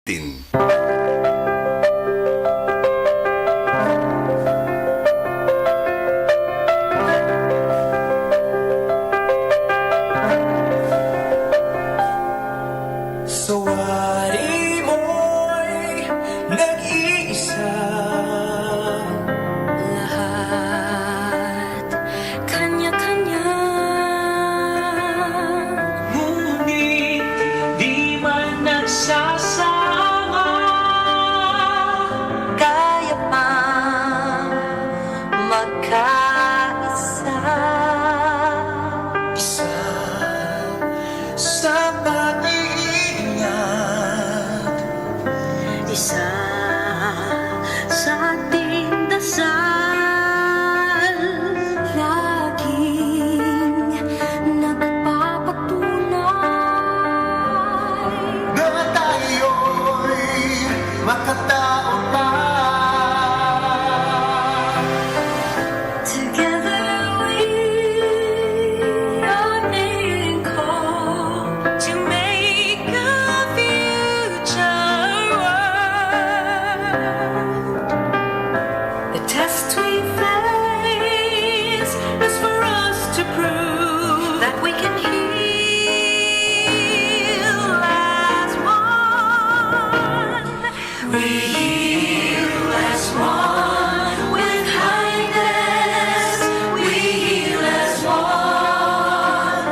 Tin. Sawari mo'y nag-iisa, lahat kanya-kanya, ngunit di man nagsasama. kaya pang magkaisa. Isa sa pag-iingat, Isa sa ating dasal, laging nagpapatunay na tayo'y makatao pa. together we are being called to make a future world. The test we face is for us to prove that we can heal as one. We heal as one with kindness. We heal as one.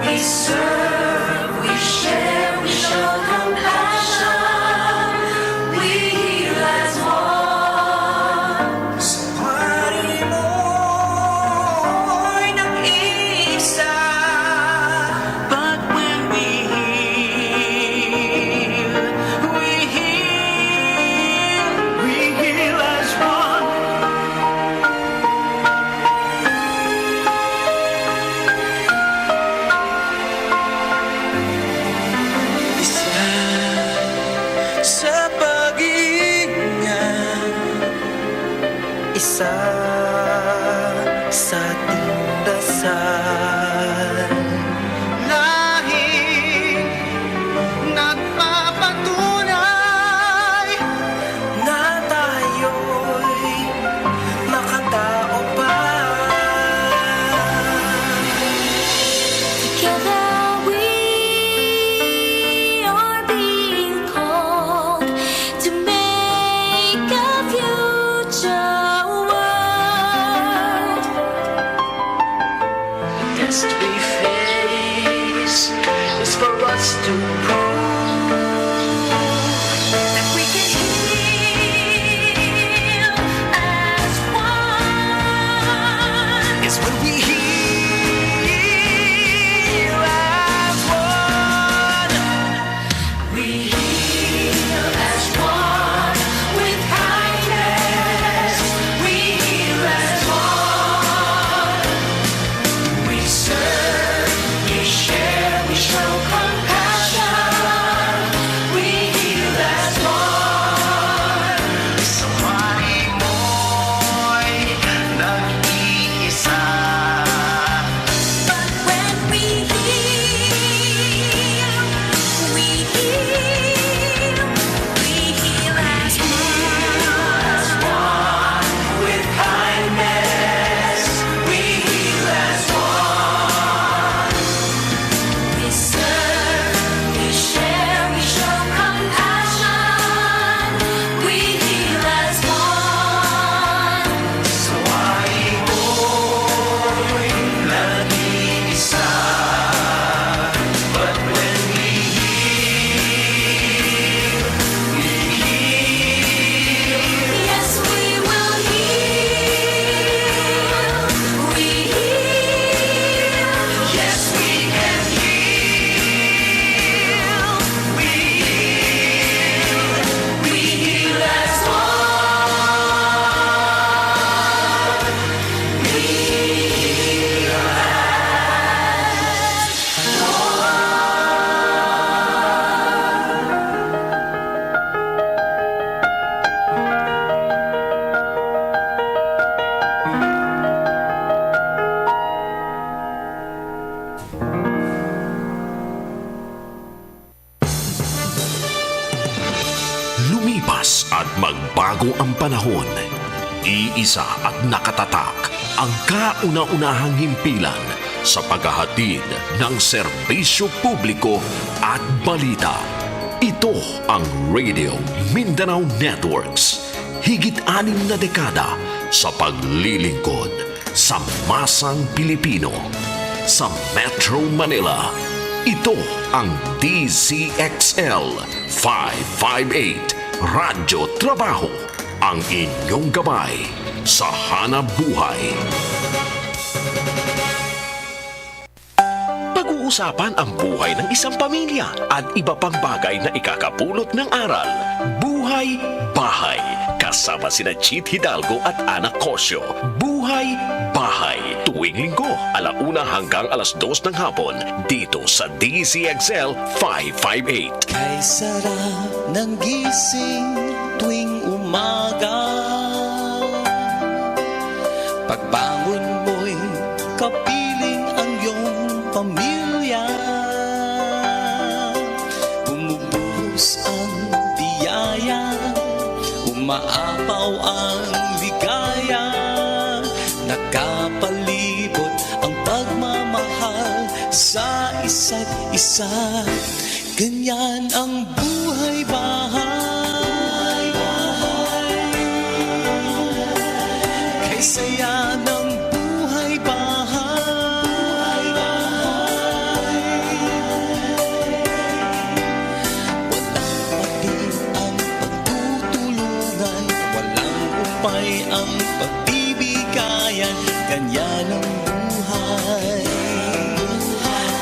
We serve, we share, we show compassion. We heal as one. Sawari mo'y nag-iisa, but when we heal as one. Isa sa pag-iingat, isa sa ating dasal, lahing nagpapatunay na tayo'y makatao pa. Together we are being called to make a future world. Test we face is for us to prove That we can heal as one. 'cause when we heal as one, We heal as one with kindness. We heal as one. We serve, we share, we show compassion. We heal as one. sawari mo'y nag-iisa. But when we heal Lumipas at magbago ang panahon. Iisa at nakatatak ang kauna-unahang himpilan sa paghahatid ng serbisyo publiko at balita. Ito ang Radio Mindanao Networks. Higit 6 na dekada sa paglilingkod sa masang Pilipino. Sa Metro Manila, ito ang DZXL 558 Radyo Trabaho, ang inyong gabay sa hanap buhay. Pag-uusapan ang buhay ng isang pamilya at iba pang bagay na ikakapulot ng aral. Buhay Bahay. Kasama sina Chit Hidalgo at Ana Cosio. Buhay Bahay. Tuwing linggo, 1:00 hanggang 2:00 ng hapon. Dito sa DZXL 558. Ay sarap ng gising tuwing umaga. Pagbangon mo'y kapiling ang iyong pamilya. Bumubuhos ang biyaya, umaapaw ang ligaya. Nakapalibot ang pagmamahal sa isa't isa. Ganyan ang buhay bahay. Kay saya ng buhay bahay. Walang pating ang pagtutulungan, walang upay ang pagbibigayan. Ganyan ang buhay.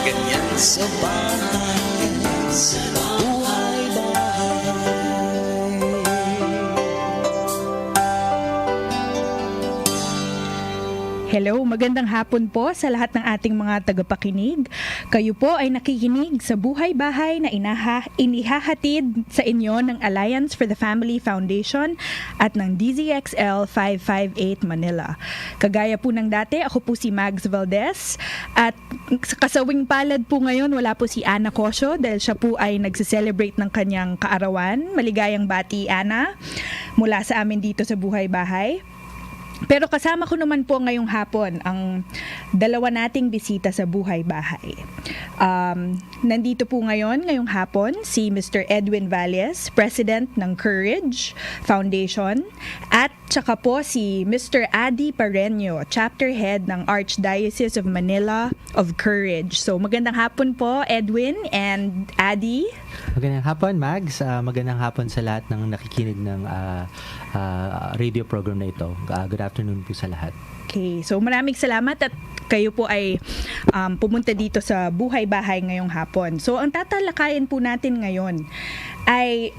Ganyan sa bahay. Buhay bahay. Hello, magandang hapon po sa lahat ng ating mga tagapakinig. Kayo po ay nakikinig sa Buhay Bahay na inihahatid sa inyo ng Alliance for the Family Foundation at ng DZXL 558 Manila. Kagaya po ng dati, ako po si Mags Valdez at sa kasawing palad po ngayon, wala po si Ana Cosio dahil siya po ay nagse-celebrate ng kanyang kaarawan. Maligayang bati, Ana, mula sa amin dito sa Buhay Bahay. Pero kasama ko naman po ngayong hapon ang dalawa nating bisita sa Buhay Bahay. Nandito po ngayong hapon si Mr. Edwin Valles, President ng Courage Foundation, at saka po si Mr. Adi Pareño, Chapter Head ng Archdiocese of Manila of Courage. So magandang hapon po, Edwin and Adi. Magandang hapon, Mags. Magandang hapon sa lahat ng nakikinig ng radio program na ito. Good afternoon po sa lahat. Okay, so maraming salamat at kayo po ay pumunta dito sa Buhay Bahay ngayong hapon. So ang tatalakayin po natin ngayon ay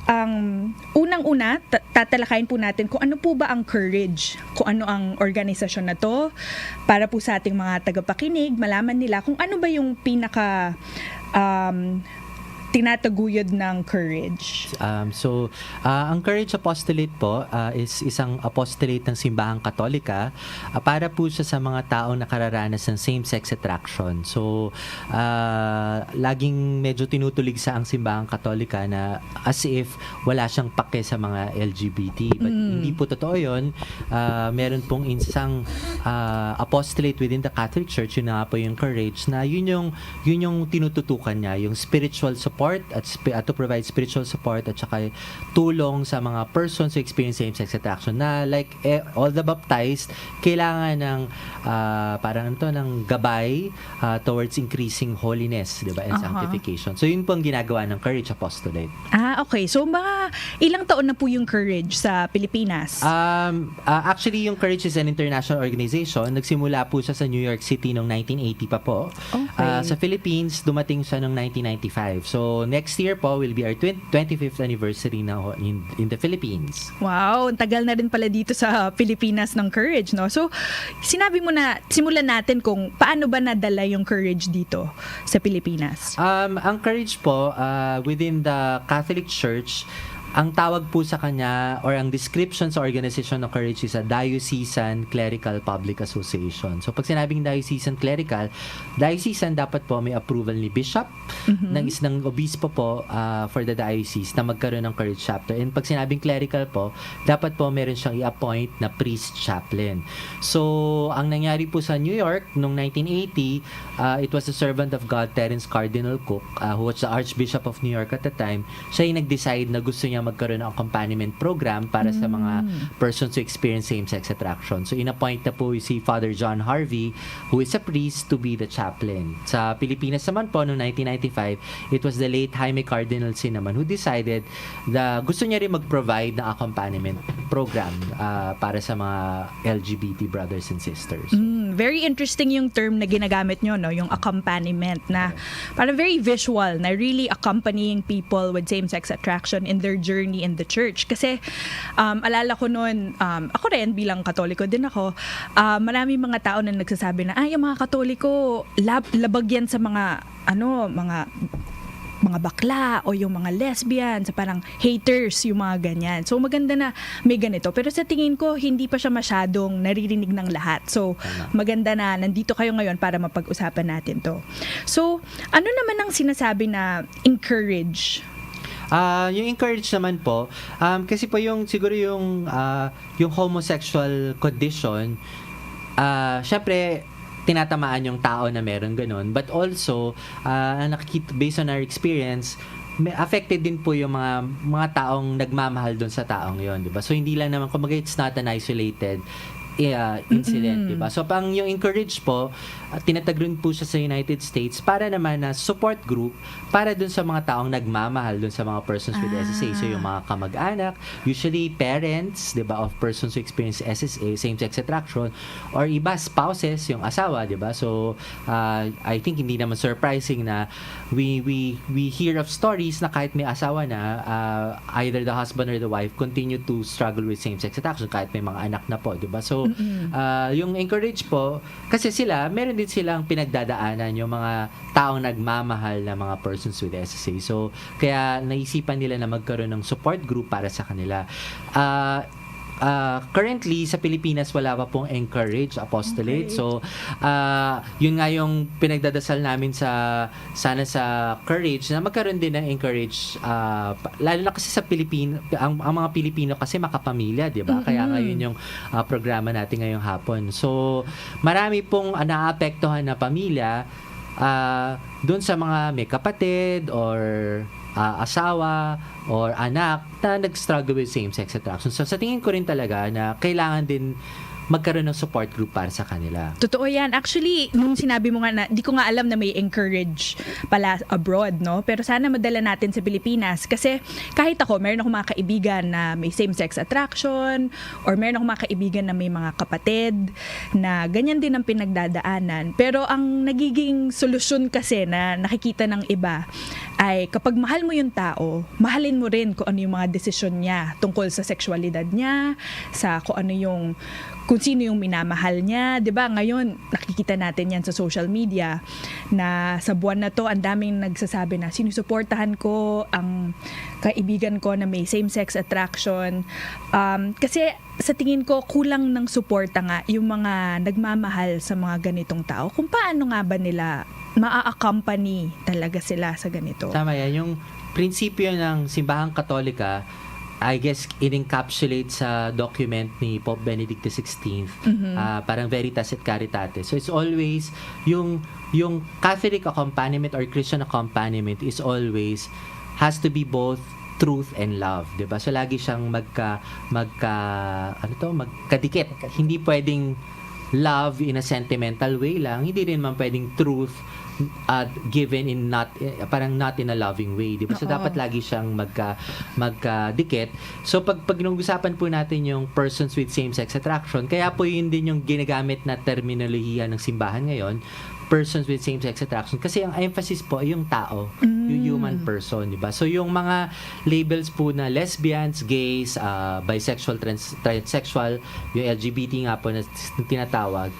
unang-una, tatalakayin po natin kung ano po ba ang Courage, kung ano ang organisasyon na to, para po sa ating mga tagapakinig, malaman nila kung ano ba yung pinaka tinataguyod ng Courage. Ang Courage Apostolate po is isang apostolate ng Simbahang Katolika para po siya sa mga tao na kararanas ng same-sex attraction. So, laging medyo tinutulig sa ang Simbahang Katolika na as if wala siyang pake sa mga LGBT. But hindi po totoo yun. Meron pong isang apostolate within the Catholic Church, yun na nga po yung Courage, na yun yung tinututukan niya, yung spiritual support at to provide spiritual support at saka tulong sa mga persons who experience same-sex attraction na like all the baptized kailangan ng ng gabay towards increasing holiness, 'di ba, and sanctification. So yun po ang ginagawa ng Courage Apostolate. Okay. So mga ilang taon na po yung Courage sa Pilipinas? Actually, yung Courage is an international organization. Nagsimula po siya sa New York City noong 1980 pa po. Okay. Sa Philippines, dumating siya noong 1995. So next year po will be our 25th anniversary na in the Philippines. Wow, ang tagal na rin pala dito sa Pilipinas ng Courage, no? So, sinabi mo na, simulan natin kung paano ba nadala yung Courage dito sa Pilipinas? Ang Courage po, within the Catholic Church, ang tawag po sa kanya or ang description sa organization ng Courage is a Diocesan Clerical Public Association. So pag sinabing Diocesan Clerical, diocesan dapat po may approval ni Bishop ng obispo po for the diocese na magkaroon ng Courage chapter. And pag sinabing clerical po, dapat po meron siyang i-appoint na priest chaplain. So ang nangyari po sa New York noong 1980, it was the servant of God Terence Cardinal Cook, who was the Archbishop of New York at the time. Siya yung nag-decide na gusto niya magkaroon ng accompaniment program para sa mga persons who experience same-sex attraction. So in-appoint na po si Father John Harvey, who is a priest, to be the chaplain. Sa Pilipinas naman po noong 1995, it was the late Jaime Cardinal Sin naman who decided na gusto niya rin mag-provide ng accompaniment program para sa mga LGBT brothers and sisters. Very interesting yung term na ginagamit nyo, no? Yung accompaniment na parang very visual na really accompanying people with same-sex attraction in their journey in the church. Kasi alala ko noon, ako rin bilang Katoliko din ako, marami mga tao na nagsasabi na yung mga Katoliko labag yan sa mga mga bakla o yung mga lesbian, sa parang haters, yung mga ganyan. So maganda na may ganito. Pero sa tingin ko, hindi pa siya masyadong naririnig ng lahat. So maganda na nandito kayo ngayon para mapag-usapan natin to. So ano naman ang sinasabi na encourage? Yung encourage naman po, kasi po siguro yung homosexual condition, syempre, tinatamaan yung tao na meron ganun. But also, nakikita, based on our experience, affected din po yung mga taong nagmamahal doon sa taong yon, di ba? So, hindi lang naman, kumbaga, it's not an isolated incident, diba? So, pang yung encourage po, tinatagron po siya sa United States para naman na support group para dun sa mga taong nagmamahal dun sa mga persons with SSA. So, yung mga kamag-anak, usually parents, diba, of persons who experience SSA, same-sex attraction, or iba, spouses, yung asawa, diba? So, I think hindi naman surprising na we hear of stories na kahit may asawa na, either the husband or the wife continue to struggle with same-sex attraction kahit may mga anak na po, diba? So, yung encourage po, kasi meron din silang pinagdadaanan yung mga taong nagmamahal na mga persons with SSA. So, kaya naisipan nila na magkaroon ng support group para sa kanila. Currently, sa Pilipinas, wala pa pong encourage apostolate. Okay. So, yun nga yung pinagdadasal namin sana sa Courage na magkaroon din ng encourage. Lalo na kasi sa ang mga Pilipino kasi makapamilya, di ba? Kaya ngayon yung programa natin ngayong hapon. So, marami pong naapektuhan na pamilya doon sa mga may kapatid or asawa or anak na nag-struggle with same-sex attraction. So, sa tingin ko rin talaga na kailangan din magkaroon ng support group para sa kanila. Totoo yan. Actually, nung sinabi mo nga na, di ko nga alam na may encourage pala abroad, no? Pero sana madala natin sa Pilipinas. Kasi kahit ako, meron akong mga kaibigan na may same-sex attraction or meron akong mga kaibigan na may mga kapatid na ganyan din ang pinagdadaanan. Pero ang nagiging solusyon kasi na nakikita ng iba ay kapag mahal mo yung tao, mahalin mo rin kung ano yung mga desisyon niya tungkol sa sexualidad niya, sa kung sino yung minamahal niya, 'di ba? Ngayon, nakikita natin 'yan sa social media na sa buwan na 'to, ang daming nagsasabi na sinusuportahan ko ang kaibigan ko na may same-sex attraction. Kasi sa tingin ko kulang ng suporta nga yung mga nagmamahal sa mga ganitong tao. Kung paano nga ba nila maa-accompany talaga sila sa ganito? Tama yan. Yung prinsipyo ng Simbahang Katolika, I guess, in-encapsulate sa document ni Pope Benedict XVI, parang Veritas et Caritate. So, it's always, yung Catholic accompaniment or Christian accompaniment is always, has to be both truth and love, 'di ba? So, lagi siyang magkadikit. Hindi pwedeng love in a sentimental way lang, hindi rin man pwedeng truth given in not in a loving way, di ba? So dapat lagi siyang magkadikit. So pag nung-usapan po natin yung persons with same-sex attraction, kaya po yun din yung ginagamit na terminolohiya ng simbahan ngayon, persons with same-sex attraction, kasi ang emphasis po ay yung tao, yung human person, di ba? So yung mga labels po na lesbians, gays, bisexual, transsexual, yung LGBT nga po na tinatawag,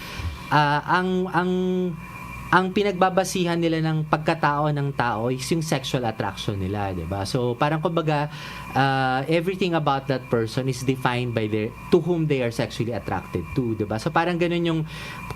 ang pinagbabasihan nila ng pagkatao ng tao is yung sexual attraction nila, 'di ba? So parang kumbaga everything about that person is defined by to whom they are sexually attracted to, 'di ba? So parang ganun yung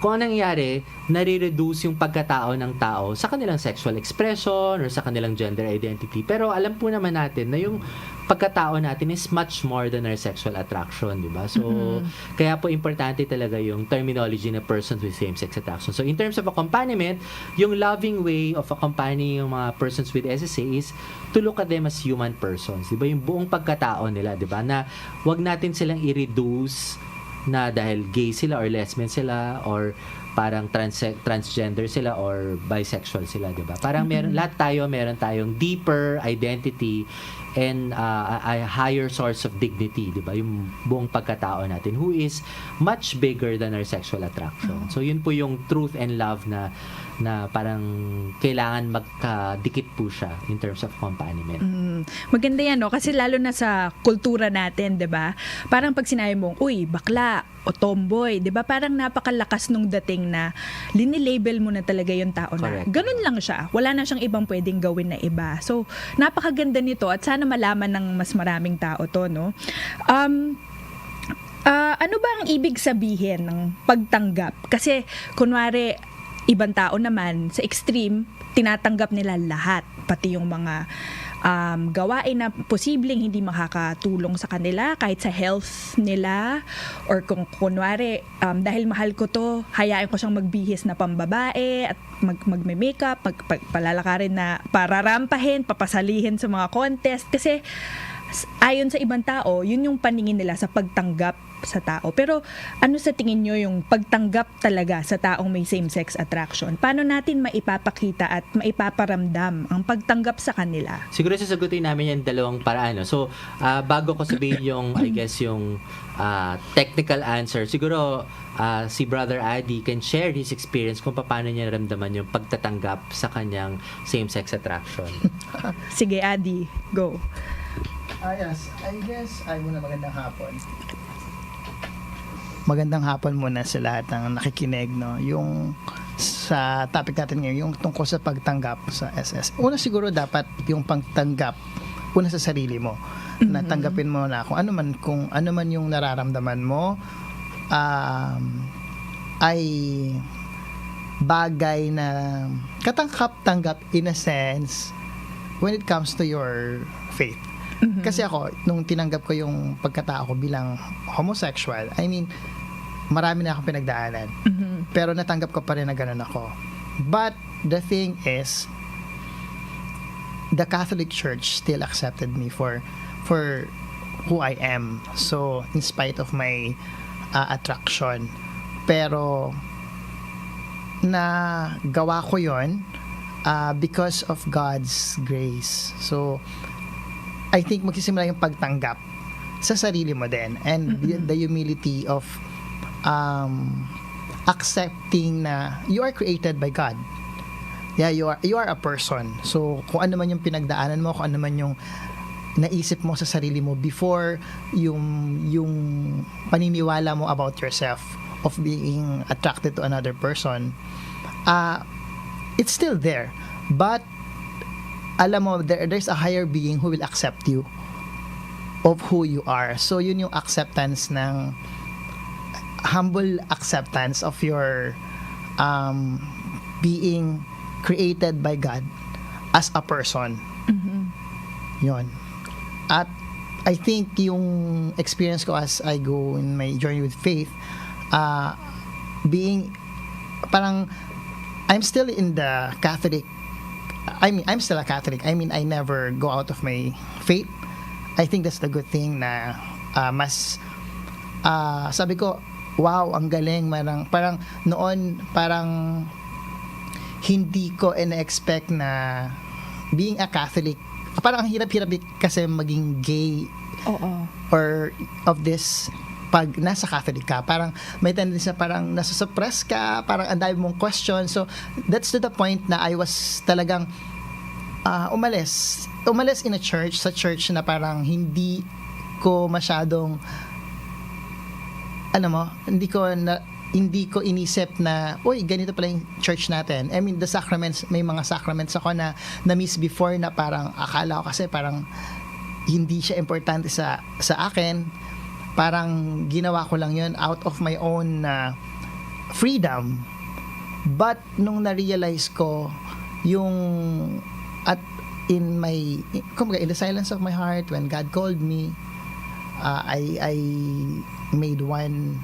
kung anong nangyari, nare-reduce yung pagkatao ng tao sa kanilang sexual expression or sa kanilang gender identity. Pero alam po naman natin na yung pagkatao natin is much more than our sexual attraction, di ba? So, kaya po importante talaga yung terminology na persons with same-sex attraction. So, in terms of accompaniment, yung loving way of accompanying yung mga persons with SSA is to look at them as human persons, di ba? Yung buong pagkatao nila, di ba? Na wag natin silang i-reduce na dahil gay sila or lesbian sila or parang transgender sila or bisexual sila, 'di ba? Parang meron tayong deeper identity and a higher source of dignity, 'di ba? Yung buong pagkatao natin who is much bigger than our sexual attraction. So yun po yung truth and love na parang kailangan magkadikit po siya in terms of accompaniment. Maganda yan, no? Kasi lalo na sa kultura natin, 'di ba? Parang pag sinabi mong, uy, bakla o tomboy, 'di ba? Parang napakalakas nung dating na linilabel mo na talaga yung tao na. Correct. Ganun lang siya. Wala na siyang ibang pwedeng gawin na iba. So, napakaganda nito at sana malaman ng mas maraming tao to, no? Ano ba ang ibig sabihin ng pagtanggap? Kasi, kunwari, ibang tao naman, sa extreme, tinatanggap nila lahat. Pati yung mga gawain na posibleng hindi makakatulong sa kanila kahit sa health nila or kung kunwari dahil mahal ko to, hayaan ko siyang magbihis na pambabae at magme-makeup, palalakarin na pararampahin, papasalihin sa mga contest kasi ayon sa ibang tao, yun yung paningin nila sa pagtanggap sa tao. Pero ano sa tingin nyo yung pagtanggap talaga sa taong may same-sex attraction? Paano natin maipapakita at maipaparamdam ang pagtanggap sa kanila? Siguro sasagutin namin yung dalawang paraan. No? So, bago ko sabihin yung, I guess, yung technical answer, siguro si Brother Adi can share his experience kung paano niya naramdaman yung pagtatanggap sa kanyang same-sex attraction. Sige, Adi, go. Yes, I guess ay muna magandang hapon. Magandang hapon muna sa lahat ng nakikinig, no. Yung sa topic natin ngayon, yung tungkol sa pagtanggap sa SS. Una siguro dapat yung pagtanggap una sa sarili mo. Na tanggapin mo na kung ano man yung nararamdaman mo ay bagay na katanggap in a sense when it comes to your faith. Kasi ako, nung tinanggap ko yung pagkatao ko bilang homosexual, I mean, marami na akong pinagdaanan. Pero natanggap ko pa rin na ganun ako. But, the thing is, the Catholic Church still accepted me for who I am. So, in spite of my attraction. Pero, nagawa ko yon because of God's grace. So, I think magsisimula yung pagtanggap sa sarili mo din and the humility of accepting na you are created by God. Yeah, you are a person. So kung ano man yung pinagdaanan mo, kung ano man yung naisip mo sa sarili mo before yung paniniwala mo about yourself of being attracted to another person, it's still there. But alam mo, there's a higher being who will accept you of who you are. So, yun yung acceptance ng humble acceptance of your being created by God as a person. Yun. At I think yung experience ko as I go in my journey with faith, being parang I'm still in the Catholic. I mean, I'm still a Catholic. I mean, I never go out of my faith. I think that's the good thing na mas sabi ko, wow, ang galing. Parang noon, parang hindi ko ina-expect na being a Catholic, parang ang hirap-hirap kasi maging gay. Or of this pag nasa Catholic ka, parang may tendency na parang nasa-suppress ka, parang ang dami mong question. So, that's to the point na I was talagang umalis in a church, sa church na parang hindi ko masyadong hindi ko inisip na, uy, ganito pala yung church natin. I mean, the sacraments, may mga sacraments ako na na-miss before na parang akala ko kasi parang hindi siya importante sa akin. Parang ginawa ko lang yun out of my own freedom. But nung na-realize ko yung at in the silence of my heart, when God called me, I made one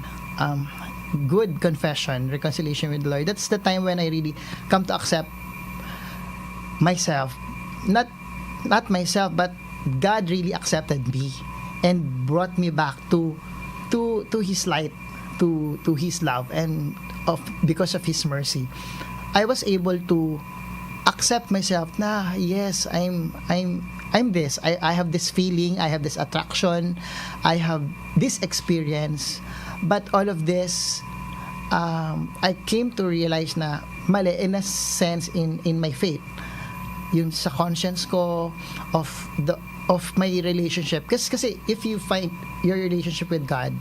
good confession, reconciliation with the Lord. That's the time when I really come to accept myself, not myself, but God really accepted me and brought me back to His light, to His love, and because of His mercy, I was able to accept myself. Na yes, I'm this. I have this feeling. I have this attraction. I have this experience. But all of this, I came to realize na mali in a sense in my faith. Yung sa conscience ko of my relationship. Kasi if you find your relationship with God,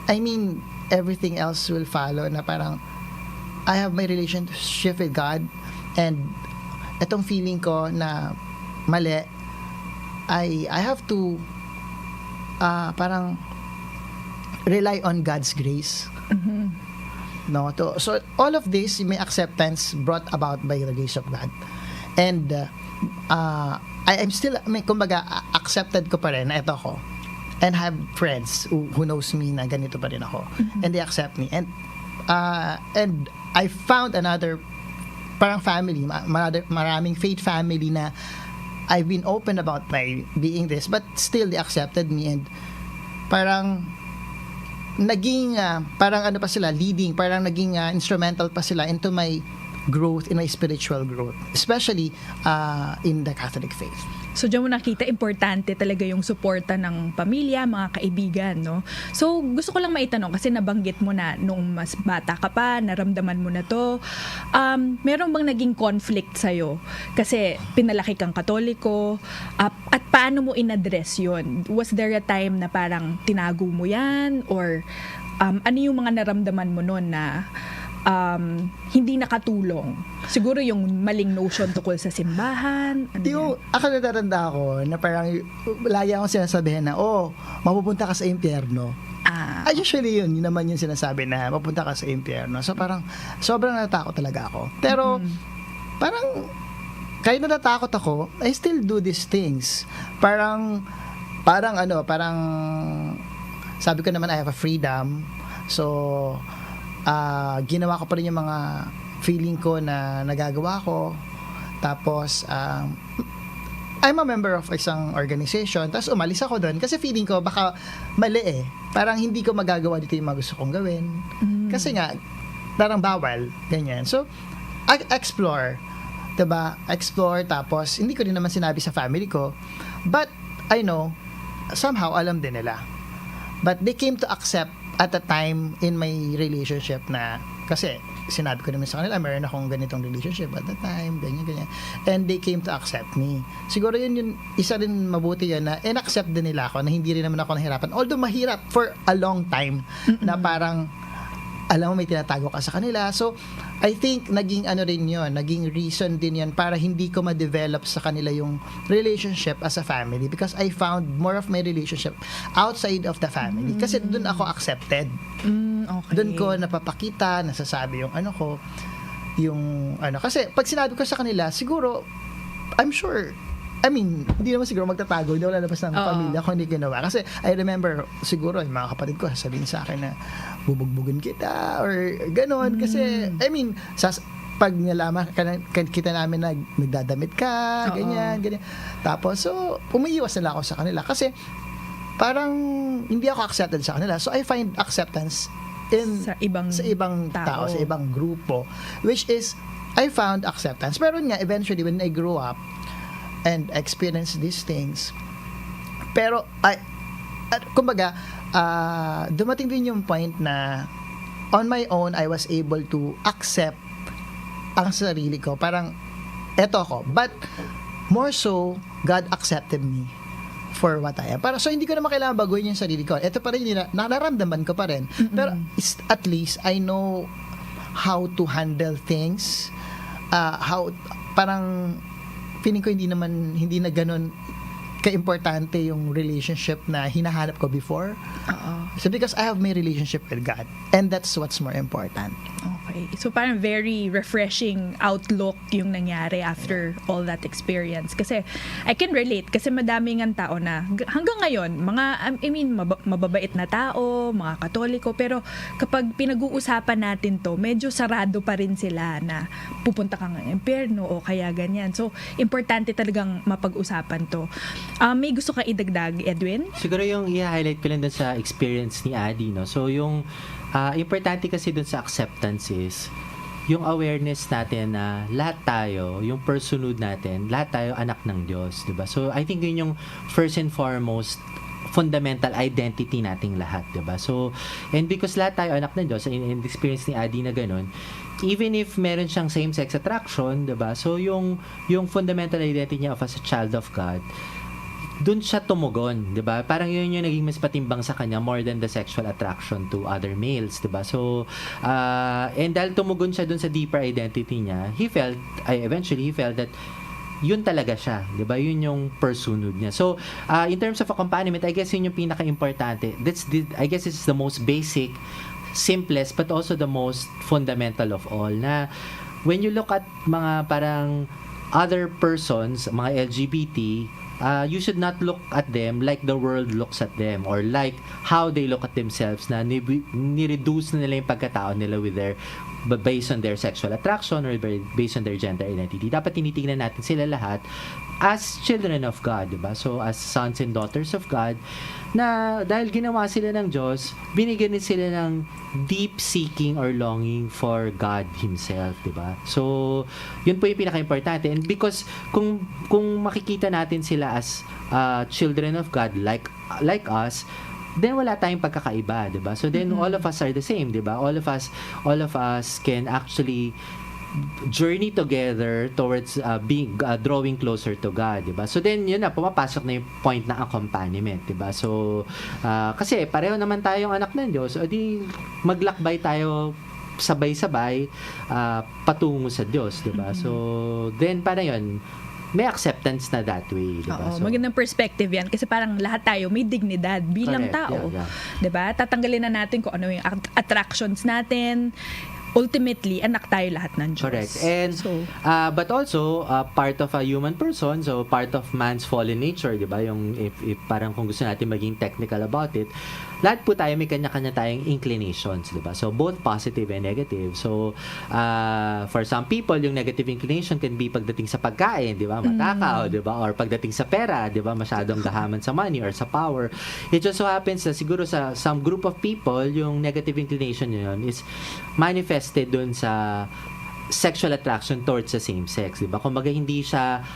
I mean, everything else will follow na parang I have my relationship with God, and etong feeling ko na mali, I have to parang rely on God's grace. No, so all of this, may acceptance brought about by the grace of God. And I'm still, kumbaga, accepted ko pa rin na ito ako. And have friends who knows me na ganito pa rin ako. And they accept me. And I found another, parang family, maraming faith family na I've been open about my being this, but still they accepted me. And parang naging, parang ano pa sila, leading, parang naging instrumental pa sila into my growth, in my spiritual growth, especially in the Catholic faith. So, diyan mo nakita, importante talaga yung suporta ng pamilya, mga kaibigan, no? So, gusto ko lang maitanong, kasi nabanggit mo na nung mas bata ka pa, naramdaman mo na to. Meron bang naging conflict sa'yo? Kasi pinalaki kang Katoliko, at paano mo in-address yun? Was there a time na parang tinago mo yan? Or ano yung mga naramdaman mo noon na hindi nakatulong? Siguro yung maling notion tukol sa simbahan. Yung ako natatanda ako na parang lagi akong sinasabihin na mapupunta ka sa impyerno. Usually yun naman yung sinasabi na mapupunta ka sa impyerno. So parang sobrang natatakot talaga ako. Pero parang kahit natatakot ako, I still do these things. Parang sabi ko naman, I have a freedom. So ginawa ko pa rin yung mga feeling ko na nagagawa ko. Tapos I'm a member of isang organization, tapos umalis ako doon kasi feeling ko baka mali parang hindi ko magagawa dito yung mga gusto kong gawin kasi nga parang bawal, ganyan. So I explore, diba? Explore, tapos hindi ko rin naman sinabi sa family ko, but I know somehow alam din nila, but they came to accept at a time in my relationship na, kasi sinabi ko naman sa kanila, meron akong ganitong relationship at the time, ganyan. And they came to accept me. Siguro yun isa rin mabuti yun na in-accept din nila ako, na hindi rin naman ako nahirapan. Although mahirap for a long time, na parang, alam mo, may tinatago ka sa kanila. So, I think naging naging reason din yan para hindi ko ma-develop sa kanila yung relationship as a family, because I found more of my relationship outside of the family. Kasi doon ako accepted. Okay. Doon ko napapakita, nasasabi yung kasi pag sinabi ko sa kanila, siguro, I'm sure, hindi naman siguro magtatago, hindi wala labas ng pamilya ko, hindi ginawa. Kasi I remember, siguro, yung mga kapatid ko, sabihin sa akin na, bubugbugin kita, or gano'n. Kasi, pag nalaman kita namin na nagdadamit ka, ganyan. Tapos, so, umiiwas nila ako sa kanila. Kasi, parang, hindi ako accepted sa kanila. So, I find acceptance sa ibang tao, sa ibang grupo. Which is, I found acceptance. Pero nga, eventually, when I grew up, and experience these things. Pero, kumbaga, dumating din yung point na on my own, I was able to accept ang sarili ko. Parang, eto ako. But, more so, God accepted me for what I am. So, hindi ko naman kailangan baguhin yung sarili ko. Ito pa rin yung nararamdaman ko pa rin. Pero, at least, I know how to handle things. Parang, feeling ko hindi na ganun ka-importante yung relationship na hinahanap ko before. Oo. So because I have my relationship with God, and that's what's more important. Okay. So parang very refreshing outlook yung nangyari after all that experience. Kasi I can relate kasi madaming ang tao na hanggang ngayon, mga mababait na tao, mga Katoliko, pero kapag pinag-uusapan natin to, medyo sarado pa rin sila na pupunta ka ng impyerno o kaya ganyan. So importante talagang mapag-usapan to. May gusto kang idagdag, Edwin? Siguro yung i-highlight ko lang dun sa experience ni Adi, no? So yung importante kasi dun sa acceptance is yung awareness natin na lahat tayo, yung personhood natin, lahat tayo anak ng Diyos, diba? So I think yun yung first and foremost fundamental identity nating lahat, diba? So, and because lahat tayo anak ng Diyos, and experience ni Adi na ganun, even if meron siyang same-sex attraction, diba? So yung fundamental identity niya as a child of God, dun siya tumugon, 'di ba? Parang yun yung naging mas patimbang sa kanya more than the sexual attraction to other males, 'di ba? So, and dahil tumugon siya dun sa deeper identity niya, eventually he felt that yun talaga siya, 'di ba? Yun yung personhood niya. So, in terms of accompaniment, I guess yun yung pinaka-importante. I guess it's the most basic, simplest, but also the most fundamental of all na when you look at mga parang other persons, mga LGBT, you should not look at them like the world looks at them or like how they look at themselves na ni-reduce na nila yung pagkatao nila based on their sexual attraction or based on their gender identity. Dapat tinitingnan natin sila lahat as children of God, diba? So as sons and daughters of God, na dahil ginawa sila ng Diyos, binigyan din sila ng deep seeking or longing for God Himself, diba? So yun po yung pinaka-importante. And because kung makikita natin sila as children of God like us, then wala tayong pagkakaiba, 'di ba? So then all of us are the same, 'di ba? All of us can actually journey together towards drawing closer to God, 'di ba? So then yun na pumapasok na yung point ng accompaniment, 'di ba? So kasi pareho naman tayong anak ng Diyos, o di maglakbay tayo sabay-sabay patungo sa Diyos, 'di ba? So then para yun may acceptance na that way, diba? Oo, So, magandang perspective yan kasi parang lahat tayo may dignidad bilang correct, tao. yeah. 'Di ba? Tatanggalin na natin kung ano yung attractions natin. Ultimately, anak tayo lahat ng Diyos. Correct. And but also part of a human person, so part of man's fallen nature, 'di ba? Yung if parang kung gusto natin maging technical about it, lahat po tayo may kanya-kanya tayong inclinations, 'di ba? So both positive and negative. So for some people, yung negative inclination can be pagdating sa pagkain, 'di ba? Matakaw, 'di ba? Or pagdating sa pera, 'di ba? Masyadong gahaman sa money or sa power. It just so happens na siguro sa some group of people, yung negative inclination yun is manifested dun sa sexual attraction towards the same sex, 'di ba? Kumbaga hindi siya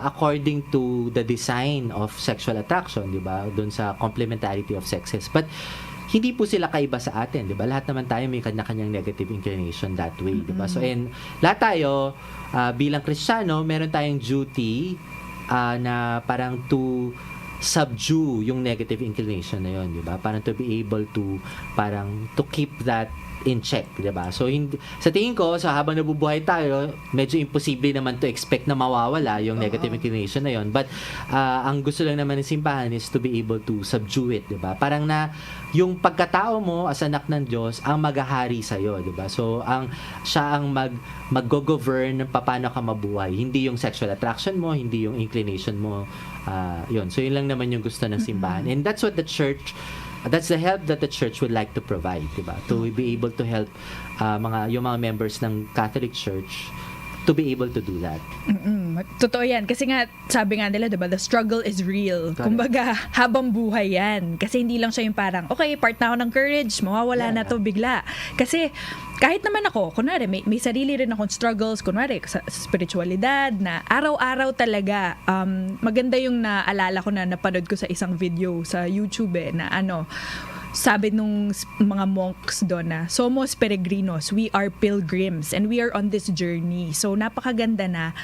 according to the design of sexual attraction, 'di ba? Doon sa complementarity of sexes. But hindi po sila kaiba sa atin, 'di ba? Lahat naman tayo may kanya-kanyang negative inclination that way, 'di ba? So and lahat tayo bilang Kristiyano, meron tayong duty na parang to subdue yung negative inclination na 'yon, 'di ba? Parang to be able to keep that in check, 'di ba? So sa tingin ko, sa habang nabubuhay tayo, medyo imposible naman to expect na mawawala yung negative inclination na 'yon. But ang gusto lang naman ng simbahan is to be able to subdue it, 'di ba? Parang na yung pagkatao mo as anak ng Diyos ang maghahari sa iyo, 'di ba? So siya ang mag-govern ng paano ka mabuhay, hindi yung sexual attraction mo, hindi yung inclination mo. Yun. So yun lang naman yung gusto ng simbahan. And that's what that's the help that the church would like to provide, diba? To be able to help yung mga members ng Catholic Church to be able to do that. Totoo yan. Kasi nga, sabi nga nila, diba, the struggle is real. Correct. Kumbaga, habang buhay yan. Kasi hindi lang siya yung parang, okay, part na ako ng courage, mawawala na to bigla. Kasi, kahit naman ako, kunwari, may sarili rin akong struggles, kunwari, sa spiritualidad, na araw-araw talaga, maganda yung naalala ko na napanood ko sa isang video sa YouTube na sabi nung mga monks doon na, somos peregrinos, we are pilgrims, and we are on this journey. So, napakaganda na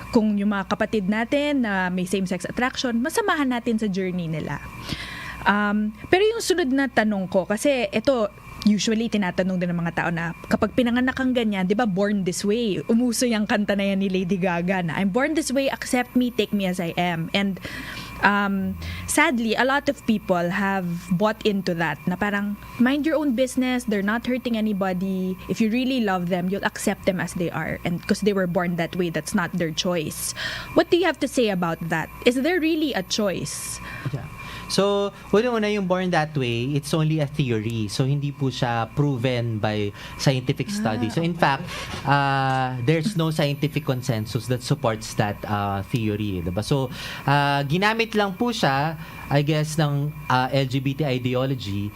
kung yung mga kapatid natin na may same-sex attraction, masamahan natin sa journey nila. Pero yung sunod na tanong ko, kasi ito, usually tinatanong din ng mga tao na kapag pinanganak kang ganyan, di ba born this way? Umuso yung kanta na yan ni Lady Gaga na I'm born this way, accept me, take me as I am. And sadly, a lot of people have bought into that na parang mind your own business, they're not hurting anybody. If you really love them, you'll accept them as they are. And because they were born that way, that's not their choice. What do you have to say about that? Is there really a choice? Yeah. So, unang-una yung born that way, it's only a theory. So, hindi po siya proven by scientific study. So, in fact, there's no scientific consensus that supports that theory. Diba? So, ginamit lang po siya, I guess, ng LGBT ideology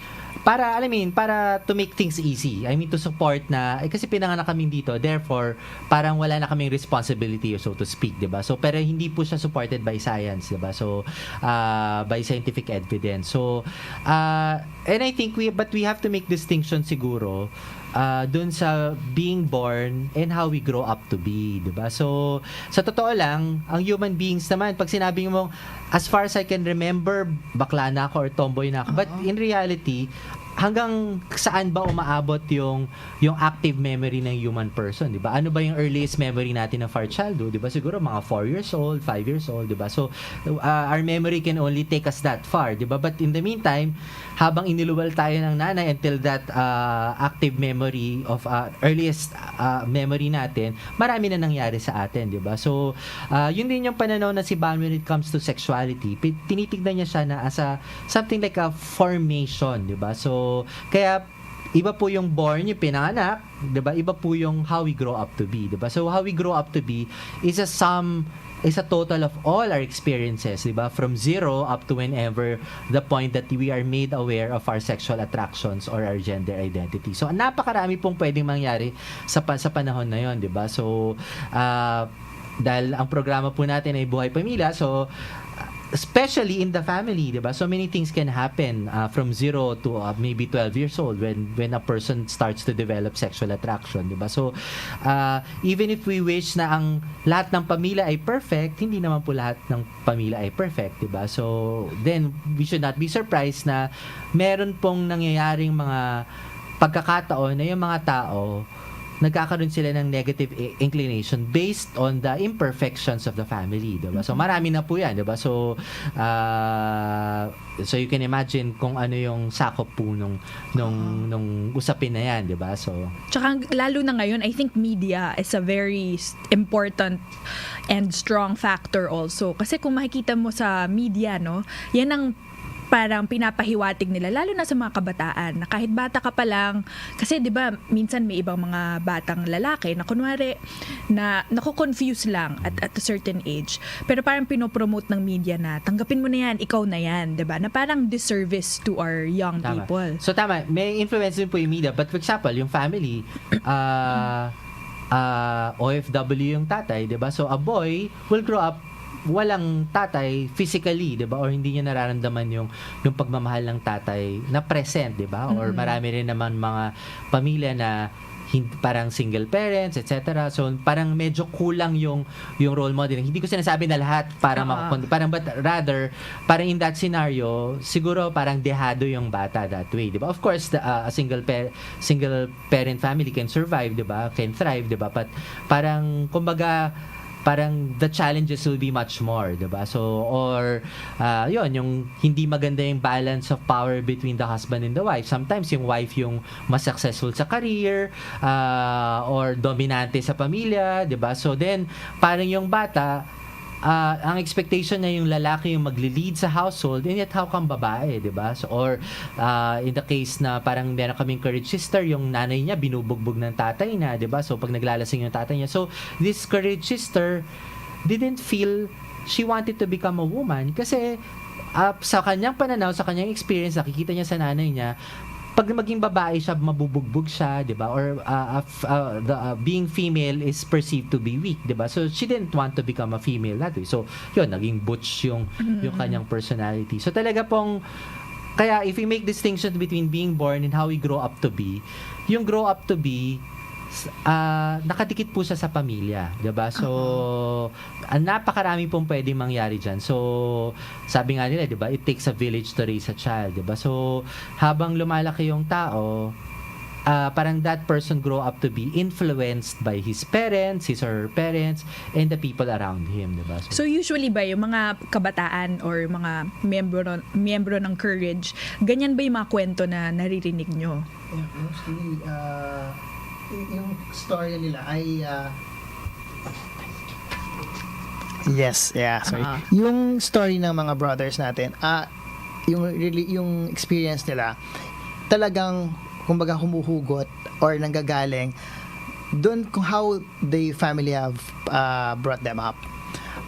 para, para to make things easy. To support na, kasi pinanganak kami dito, therefore, parang wala na kaming responsibility, so to speak, diba? So, pero hindi po siya supported by science, diba? So, by scientific evidence. So, and I think we have to make distinction siguro, dun sa being born and how we grow up to be, diba? So, sa totoo lang, ang human beings naman, pag sinabi mo, as far as I can remember, bakla na ako or tomboy na ako. But in reality, hanggang saan ba umaabot yung active memory ng human person, di ba? Ano ba yung earliest memory natin of our childhood, di ba? Siguro mga 4 years old, 5 years old, di ba? So, our memory can only take us that far, di ba? But in the meantime, habang iniluwal tayo ng nanay until that active memory of earliest memory natin, marami na nangyari sa atin, di ba? So, yun din yung pananaw na si Ban when it comes to sexuality. Tinitignan niya siya na as something like a formation, di ba? So, kaya iba po yung born, yung pinanganak, 'di ba? Iba po yung how we grow up to be, 'di ba? So how we grow up to be is a total of all our experiences, 'di ba? From zero up to whenever the point that we are made aware of our sexual attractions or our gender identity. So napakarami pong pwedeng mangyari sa panahon na 'yon, 'di ba? So dahil ang programa po natin ay Buhay Pamilya, so especially in the family, diba? So many things can happen from 0 to maybe 12 years old when a person starts to develop sexual attraction, diba? So even if we wish na ang lahat ng pamilya ay perfect, hindi naman po lahat ng pamilya ay perfect, diba? So then we should not be surprised na meron pong nangyayaring mga pagkakataon na yung mga tao nagkakaroon sila ng negative inclination based on the imperfections of the family, diba? So marami na po yan, diba? So so you can imagine kung ano yung sakop po nung usapin na yan, diba? So tsaka lalo na ngayon, I think media is a very important and strong factor also. Kasi kung makikita mo sa media, no, yan ang parang pinapahiwatig nila, lalo na sa mga kabataan, na kahit bata ka pa lang, kasi 'di ba minsan may ibang mga batang lalaki na kunwari na nako-confuse lang at a certain age, pero parang pinopromote ng media na tanggapin mo na yan, ikaw na yan, 'di ba? Na parang disservice to our young tama. people. So tama, may influence din po yung media, but for example, yung family, OFW yung tatay, 'di ba? So a boy will grow up walang tatay physically, 'di ba? Or hindi niya nararamdaman yung pagmamahal ng tatay na present, 'di ba? Or marami rin naman mga pamilya na parang single parents, etc. So parang medyo kulang yung role model. Hindi ko sinasabi na lahat para parang, but rather parang in that scenario siguro parang dehado yung bata that way, 'di ba? Of course a single parent family can survive, 'di ba? Can thrive, 'di ba? But parang kumbaga parang the challenges will be much more, diba? So, or, yun, yung hindi maganda yung balance of power between the husband and the wife. Sometimes, yung wife yung mas successful sa career, or dominante sa pamilya, diba? So, then, parang yung bata, ang expectation niya yung lalaki yung magli-lead sa household, and yet how come babae, 'di ba? So, or in the case na parang meron kaming courage sister, yung nanay niya binubugbog ng tatay na, 'di ba? So pag naglalasing yung tatay niya, so this courage sister didn't feel she wanted to become a woman kasi sa kanyang pananaw, sa kanyang experience, nakikita niya sa nanay niya, pag maging babae siya, mabubugbog siya, 'di ba? Or being female is perceived to be weak, 'di ba? So she didn't want to become a female that way. So, 'yun, naging butch yung kanyang personality. So talaga pong kaya if we make distinctions between being born and how we grow up to be, yung grow up to be nakadikit po siya sa pamilya, 'di ba? So napakarami pong pwedeng mangyari diyan. So sabi nga nila, 'di ba, it takes a village to raise a child, 'di ba? So habang lumalaki yung tao, parang that person grow up to be influenced by his parents, his or her parents, and the people around him, di ba? So usually ba yung mga kabataan or mga miyembro ng Courage, ganyan ba yung mga kwento na naririnig nyo? Yeah, mostly, yung story nila ay yes, yeah, sorry. Yung story ng mga brothers natin, yung experience nila, talagang kumbaga humuhugot or nanggagaling doon kung how the family have brought them up.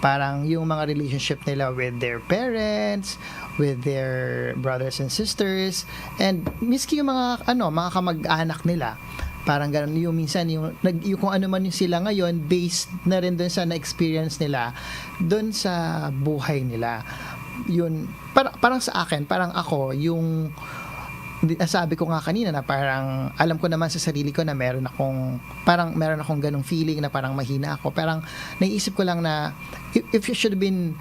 Parang yung mga relationship nila with their parents, with their brothers and sisters, and miski yung mga mga kamag-anak nila. Parang ganun, yung minsan yung kung ano man yung sila ngayon, based na rin doon sa na-experience nila doon sa buhay nila. Yun, parang sa akin, parang ako yung sabi ko nga kanina na parang alam ko naman sa sarili ko na meron akong ganung feeling na parang mahina ako. Parang naisip ko lang na if it should have been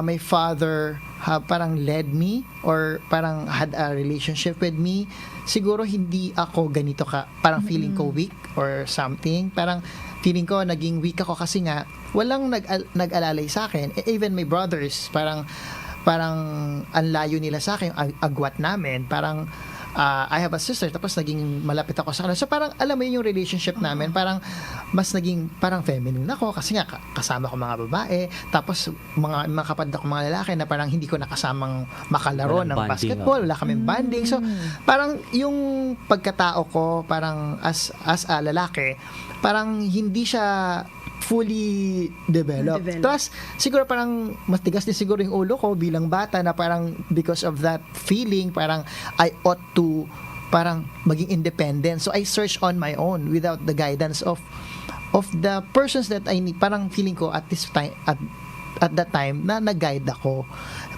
my father parang led me or parang had a relationship with me, siguro hindi ako ganito parang feeling ko weak or something. Parang feeling ko naging weak ako kasi nga walang nag-alalay sa akin. Even my brothers, parang ang layo nila sa akin, agwat namin, parang I have a sister, tapos naging malapit ako sa kanila. So parang alam mo yung relationship namin, parang mas naging parang feminine ako kasi nga kasama ko mga babae, tapos mga kapatid ko mga lalaki na parang hindi ko nakasamang makalaro ng basketball, wala kaming bonding. So parang yung pagkatao ko parang as a lalaki, parang hindi siya fully developed. Tapos, siguro parang matigas din siguro yung ulo ko bilang bata na parang because of that feeling, parang I ought to parang maging independent. So, I search on my own without the guidance of the persons that I need. Parang feeling ko at this time, at that time, na nag-guide ako.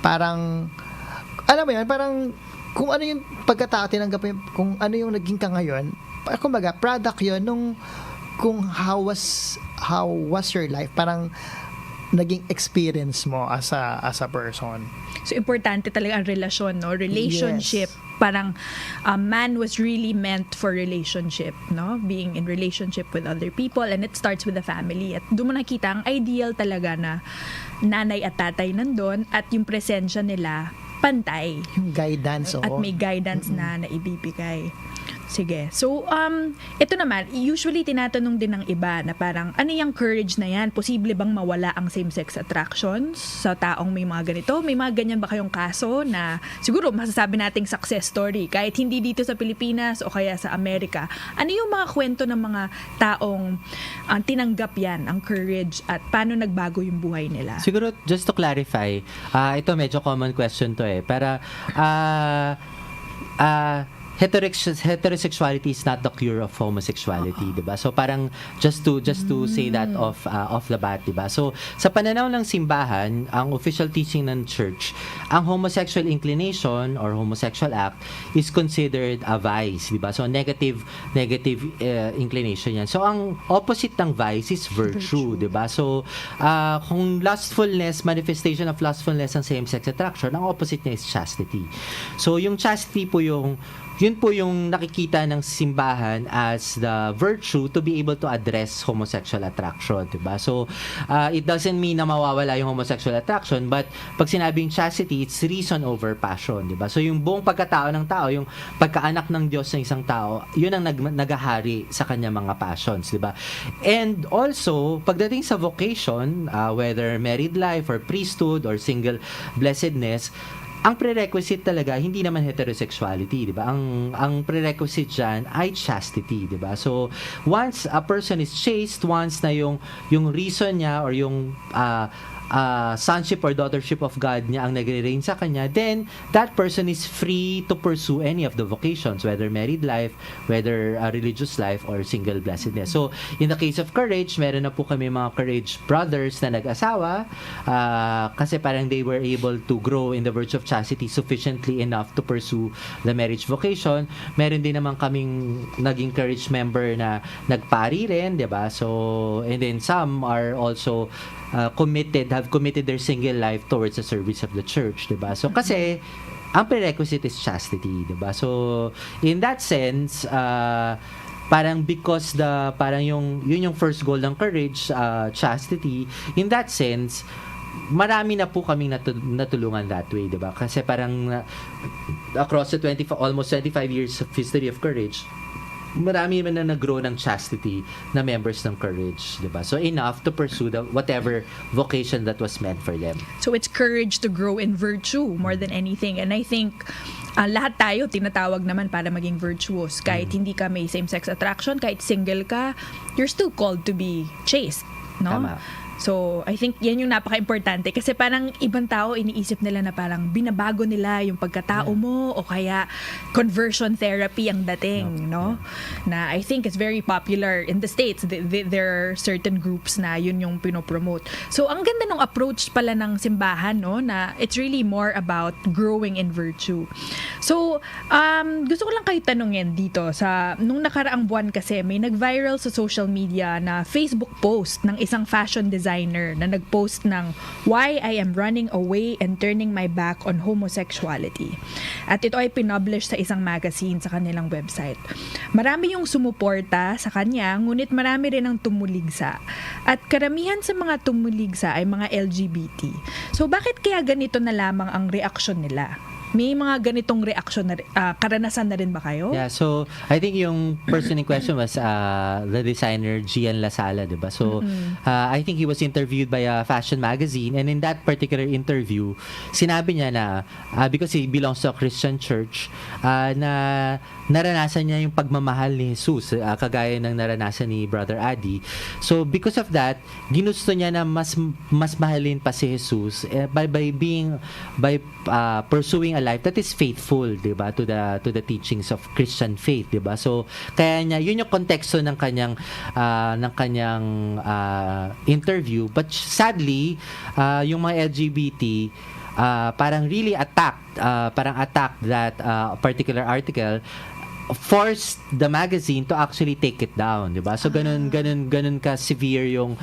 Parang, alam mo yun, parang kung ano yung pagkatao, tinanggap mo kung ano yung naging ka ngayon, kumbaga, product yun nung kung how was your life, parang naging experience mo as a person. So importante talaga ang relasyon, no? Relationship. Yes. Parang man was really meant for relationship, no? Being in relationship with other people, and it starts with the family. At doon mo nakita ang ideal talaga na nanay at tatay nandun at yung presensya nila pantay. Yung guidance, At may guidance na naibibigay. Sige. So, ito naman, usually tinatanong din ng iba na parang, ano yung courage na yan? Posible bang mawala ang same-sex attractions sa taong may mga ganito? May mga ganyan ba kayong kaso na siguro masasabi nating success story kahit hindi dito sa Pilipinas o kaya sa Amerika? Ano yung mga kwento ng mga taong tinanggap yan, ang courage, at paano nagbago yung buhay nila? Siguro, just to clarify, ito medyo common question to para heterosexuality is not the cure of homosexuality, diba? So parang just to say that off the bat, diba? So sa pananaw ng simbahan, ang official teaching ng church, ang homosexual inclination or homosexual act is considered a vice, diba? So negative inclination yan. So ang opposite ng vice is virtue, diba? So kung manifestation of lustfulness ang same-sex attraction, ang opposite niya is chastity. So yung chastity po yun po yung nakikita ng simbahan as the virtue to be able to address homosexual attraction, diba? So, it doesn't mean na mawawala yung homosexual attraction, but pag sinabing chastity, it's reason over passion, diba? So, yung buong pagkatao ng tao, yung pagkaanak ng Diyos ng isang tao, yun ang nagahari sa kanya mga passions, diba? And also, pagdating sa vocation, whether married life or priesthood or single blessedness, ang prerequisite talaga hindi naman heterosexuality, 'di ba? Ang prerequisite diyan ay chastity, 'di ba? So once a person is chaste, once na yung reason niya or yung sonship or daughtership of God niya ang nagre-reign sa kanya, then that person is free to pursue any of the vocations, whether married life, whether religious life, or single blessedness. So, in the case of courage, meron na po kami mga courage brothers na nag-asawa kasi parang they were able to grow in the virtue of chastity sufficiently enough to pursue the marriage vocation. Meron din naman kaming naging courage member na nagpari rin, 'di ba? So, and then some are also have committed their single life towards the service of the church, 'di ba? So kasi ang prerequisite is chastity, 'di ba? So in that sense, parang because parang yun yung first goal ng courage, chastity. In that sense, marami na po kaming natulungan that way, 'di ba? Kasi parang across the almost 25 years of history of courage, marami man na nag-grow ng chastity na members ng courage, 'di ba? So enough to pursue whatever vocation that was meant for them. So it's courage to grow in virtue more than anything. And I think lahat tayo tinatawag naman para maging virtuous. Kahit hindi ka may same-sex attraction, kahit single ka, you're still called to be chaste, no? Tama. So, I think yan yung napaka-importante kasi parang ibang tao iniisip nila na parang binabago nila yung pagkatao mo o kaya conversion therapy ang dating, no? Na I think it's very popular in the States. There are certain groups na yun yung pinopromote. So, ang ganda ng approach pala ng simbahan, no? Na it's really more about growing in virtue. So, gusto ko lang kayo tanungin dito nung nakaraang buwan kasi may nag-viral sa social media na Facebook post ng isang fashion designer na nag-post ng "Why I am running away and turning my back on homosexuality." At ito ay pinublish sa isang magazine sa kanilang website. Marami yung sumuporta sa kanya, ngunit marami rin ang tumuligsa. At karamihan sa mga tumuligsa ay mga LGBT. So bakit kaya ganito na lamang ang reaksyon nila? May mga ganitong reaksyon na karanasan na rin ba kayo? Yeah, so I think yung person in question was the designer Gian Lasala, 'di ba? So I think he was interviewed by a fashion magazine, and in that particular interview, sinabi niya na because he belongs to a Christian church, na naranasan niya yung pagmamahal ni Jesus, kagaya ng naranasan ni Brother Adi. So because of that, ginusto niya na mas mahalin pa si Jesus by pursuing a life that is faithful, 'di ba, to the teachings of Christian faith, 'di ba? So kaya niya yun yung konteksto ng kanyang interview, but sadly yung mga LGBT parang really attacked that particular article, forced the magazine to actually take it down, 'di ba? So ganun ka severe yung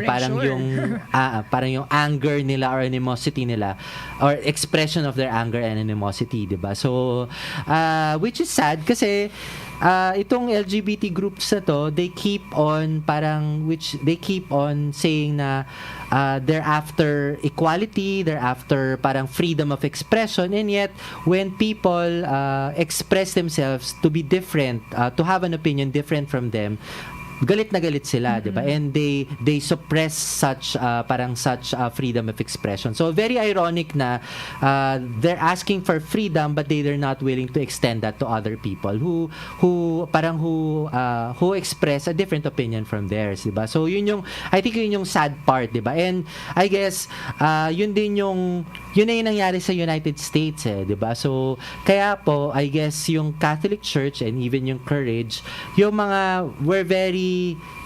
parang yung anger nila or animosity nila or expression of their anger and animosity, 'di ba? So which is sad kasi itong LGBT groups na to, they keep on saying na they're after equality, they're after parang freedom of expression, and yet when people express themselves to be different, to have an opinion different from them, galit na galit sila, 'di ba? And they suppress such freedom of expression. So very ironic na they're asking for freedom but they're not willing to extend that to other people who express a different opinion from theirs, 'di ba? So I think yun yung sad part, 'di ba? And I guess yun na yung nangyari sa United States, 'di ba? So kaya po I guess yung Catholic Church and even yung Courage, yung mga were very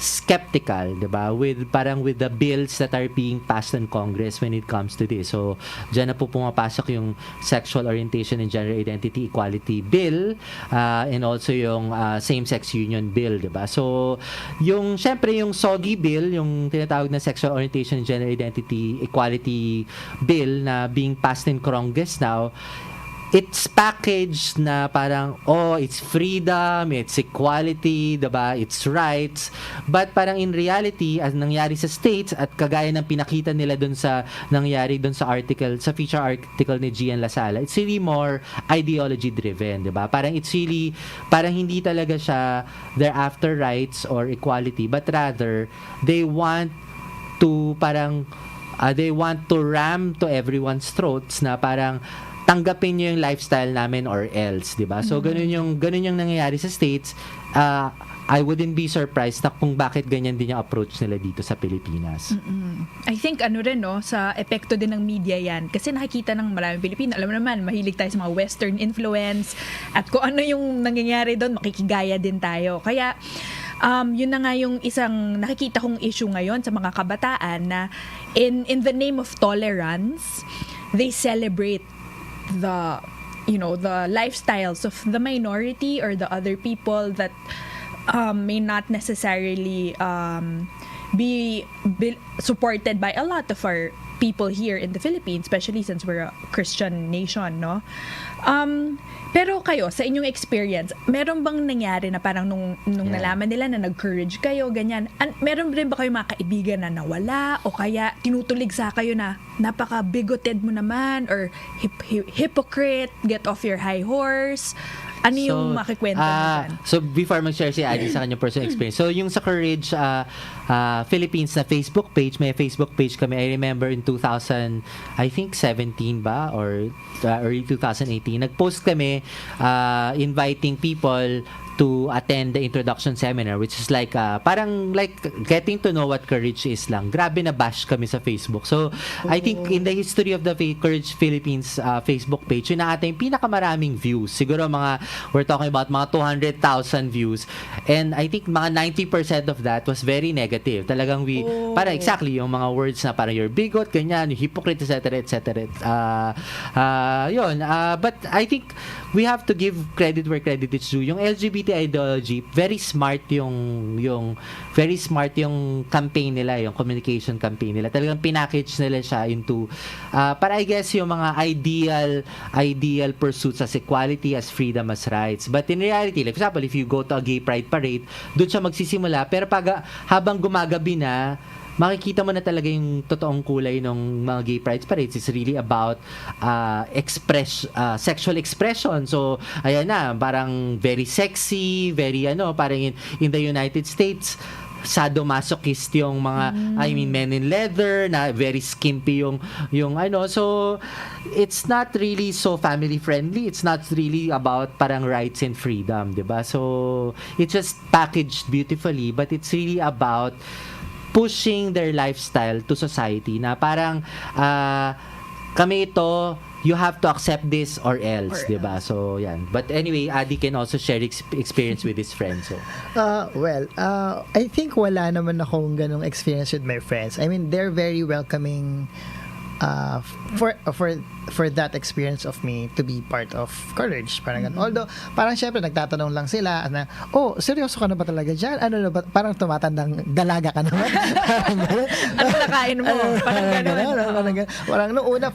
skeptical, 'di ba? With the bills that are being passed in Congress when it comes to this. So diyan na po pumapasok yung Sexual Orientation and Gender Identity Equality Bill, and also yung Same-Sex Union Bill, 'di ba? So syempre yung SOGI bill, yung tinatawag na Sexual Orientation and Gender Identity Equality Bill na being passed in Congress now, it's packaged na parang, it's freedom, it's equality, diba? It's rights. But parang in reality, as nangyari sa States, at kagaya ng pinakita nila nangyari dun sa article, sa feature article ni Gian Lasala, it's really more ideology-driven, diba? Parang hindi talaga siya they're after rights or equality, but rather, they want to ram to everyone's throats na parang tanggapin niyo yung lifestyle namin or else, 'di ba? So ganun yung nangyayari sa States. I wouldn't be surprised na kung bakit ganyan din yung approach nila dito sa Pilipinas. I think sa epekto din ng media yan. Kasi nakikita ng maraming Pilipino, alam mo naman, mahilig tayo sa mga Western influence at kung ano yung nangyayari doon, makikigaya din tayo. Kaya yun na nga yung isang nakikita kong issue ngayon sa mga kabataan na in the name of tolerance, they celebrate the lifestyles of the minority or the other people that may not necessarily be supported by a lot of our people here in the Philippines, especially since we're a Christian nation, no? Pero kayo, sa inyong experience, meron bang nangyari na parang nung nalaman nila na nag-courage kayo, ganyan, meron rin ba kayo mga kaibigan na nawala o kaya tinutulig sa kayo na napaka-bigoted mo naman or hypocrite, get off your high horse? Ano yung makikwento mo dyan? So, before mag-share si Adi sa kanyang personal experience. So, yung sa Courage Philippines na Facebook page, may Facebook page kami. I remember in 2017 ba? Or early 2018. Nag-post kami inviting people to attend the introduction seminar, which is like parang like getting to know what courage is lang. Grabe na bash kami sa Facebook. So I think in the history of the Courage Philippines Facebook page, yun na ating pinakamaraming views. Siguro we're talking about mga 200,000 views. And I think mga 90% of that was very negative. Talagang para exactly yung mga words na parang you're bigot, ganyan, yung hypocrite, etc. etc. But I think we have to give credit where credit is due. Yung LGBT ideology, very smart yung campaign nila, yung communication campaign nila. Talagang pinackage nila siya into para I guess yung mga ideal pursuits as equality, as freedom, as rights. But in reality, like for example, if you go to a gay pride parade, doon siya magsisimula, pero habang gumagabi na, makikita mo na talaga yung totoong kulay ng mga gay pride parades. It's really about sexual expression. So, ayan na, parang very sexy, very parang in the United States, sadomasochist yung mga men in leather na very skimpy yung so it's not really so family friendly. It's not really about parang rights and freedom, 'di ba? So it's just packaged beautifully, but it's really about pushing their lifestyle to society na parang kami ito, you have to accept this or else, di ba? So, yan. But anyway, Adi can also share experience with his friends. So. I think wala naman akong ganong experience with my friends. I mean, they're very welcoming for that experience of me to be part of Courage. Parang ganun. Although, parang syempre, nagtatanong lang sila na, seryoso ka na ba talaga dyan? Ano na ba? Parang tumatandang dalaga ka naman. Ano nakain mo? Parang nung una,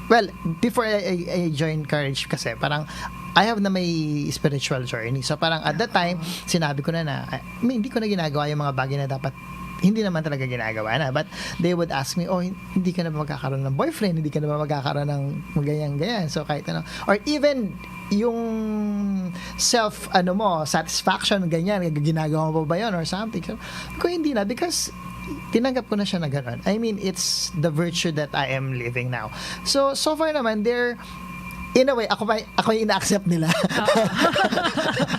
well, before I joined Courage kasi, parang, I have na may spiritual journey. So, parang at that time, sinabi ko na, hindi ko na ginagawa yung mga bagay na dapat hindi naman talaga ginagawa na. But they would ask me, hindi ka na ba magkakaroon ng boyfriend? Hindi ka na ba magkakaroon ng ganyan-ganyan? So, kahit ano. Or even, yung satisfaction, ganyan, ginagawa mo ba yun or something? So, kung hindi na, because tinanggap ko na siya na gano'n. I mean, it's the virtue that I am living now. So far naman, in a way, ako yung ina-accept nila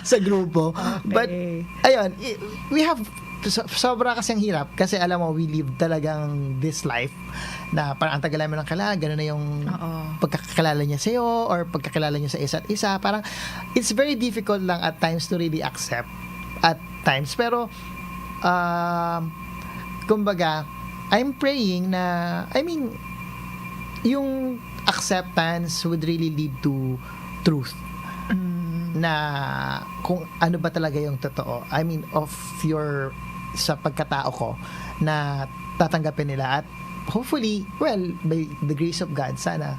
sa grupo. Okay. But, ayun, we have sobra kasing hirap kasi alam mo, we live talagang this life na parang ang tagal namin ng kilala, gano'n na yung pagkakilala niya sa'yo or pagkakilala niya sa isa't isa. Parang it's very difficult lang at times to really accept at times. Pero kumbaga, I'm praying na, I mean, yung acceptance would really lead to truth. Na kung ano ba talaga yung totoo. I mean, of your sa pagkatao ko na tatanggapin nila at hopefully, well, by the grace of God, sana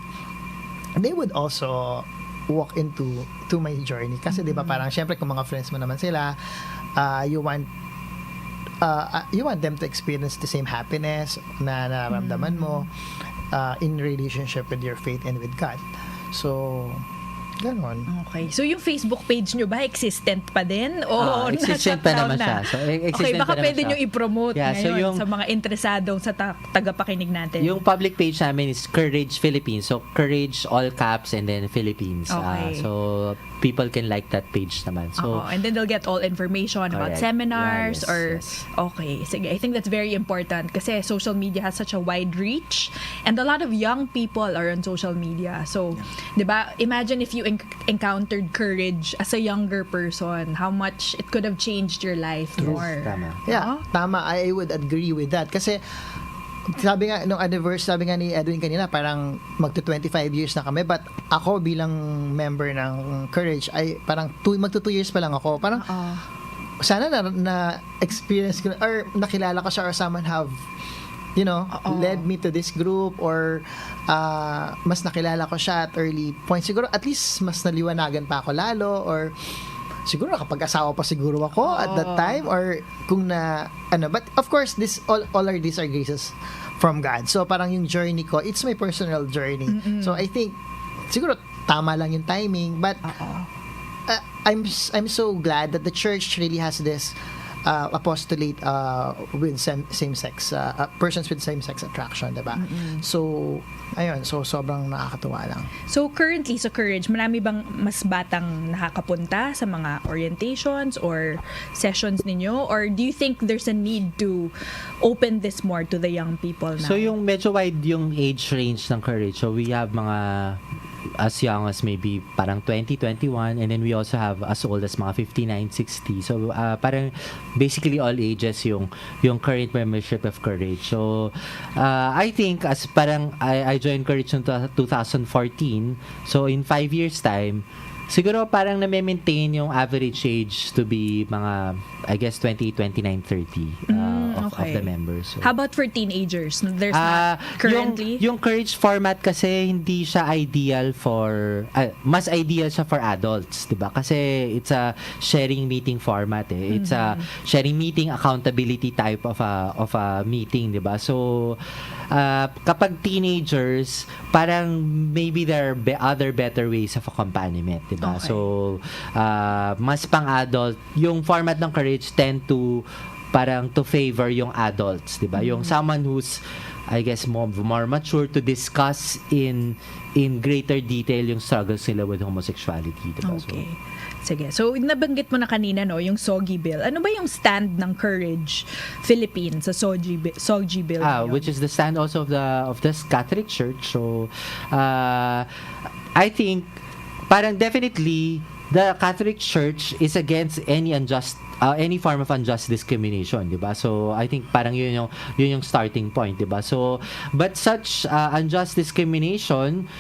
they would also walk into my journey. Kasi 'di ba parang syempre kung mga friends mo naman sila, you want them to experience the same happiness na nararamdaman mo in relationship with your faith and with God. So, ganon. Okay. So, yung Facebook page nyo ba, existent pa din? O existent pa naman siya. So, okay, baka pwede nyo i-promote ngayon so sa mga interesadong sa tagapakinig natin. Yung public page namin is Courage Philippines. So, Courage, all caps, and then Philippines. Okay. So, people can like that page naman. So, and then they'll get all information about seminars yes. Okay. Sige, I think that's very important kasi social media has such a wide reach and a lot of young people are on social media. So, 'di ba? Imagine if you encountered Courage as a younger person, how much it could have changed your life more. Tama. Yeah, tama. I would agree with that kasi sabi nga nung anniversary, sabi nga ni Edwin kanina, parang magto 25 years na kami, but ako bilang member ng Courage ay parang magto 2 years pa lang ako. Parang sana na experience ko or nakilala ko siya or someone have led me to this group or mas nakilala ko siya at early point. Siguro at least mas naliwanagan pa ako lalo or siguro nakapag-asawa pa siguro ako at that time or kung but of course this all these are graces from God. So parang yung journey ko, it's my personal journey. So I think siguro tama lang yung timing but I'm so glad that the church really has this apostolate with same-sex persons with same-sex attraction, diba? So ayun, so sobrang nakakatuwa lang. So currently sa Courage, marami bang mas batang nakakapunta sa mga orientations or sessions ninyo? Or do you think there's a need to open this more to the young people now? So yung medyo wide yung age range ng Courage. So we have mga as young as maybe parang 20, 21 and then we also have as old as mga 59, 60. So parang basically all ages yung current membership of Courage. So I think as parang I joined Courage in 2014. So in 5 years time, siguro parang na-maintain yung average age to be mga I guess 20, 29, 30 of the members. So, how about for teenagers? There's not currently? Yung Courage format kasi hindi siya ideal for mas ideal siya for adults, 'di ba? Kasi it's a sharing meeting format eh. It's a sharing meeting accountability type of a meeting, 'di ba? So kapag teenagers, parang maybe there are other better ways of accompaniment, 'di ba? Okay. So mas pang-adult yung format ng Courage tend to parang to favor yung adults, 'di ba? Yung someone who's I guess more mature to discuss in greater detail yung struggles nila with homosexuality, 'di ba? Okay. Sige. So, nabanggit mo na kanina, no, yung SOGI bill. Ano ba yung stand ng Courage Philippines sa SOGI bill? Which is the stand also of the Catholic Church. So, I think parang definitely the Catholic Church is against any form of unjust discrimination, 'di ba? So I think parang yun yung starting point, 'di ba? So but such unjust discrimination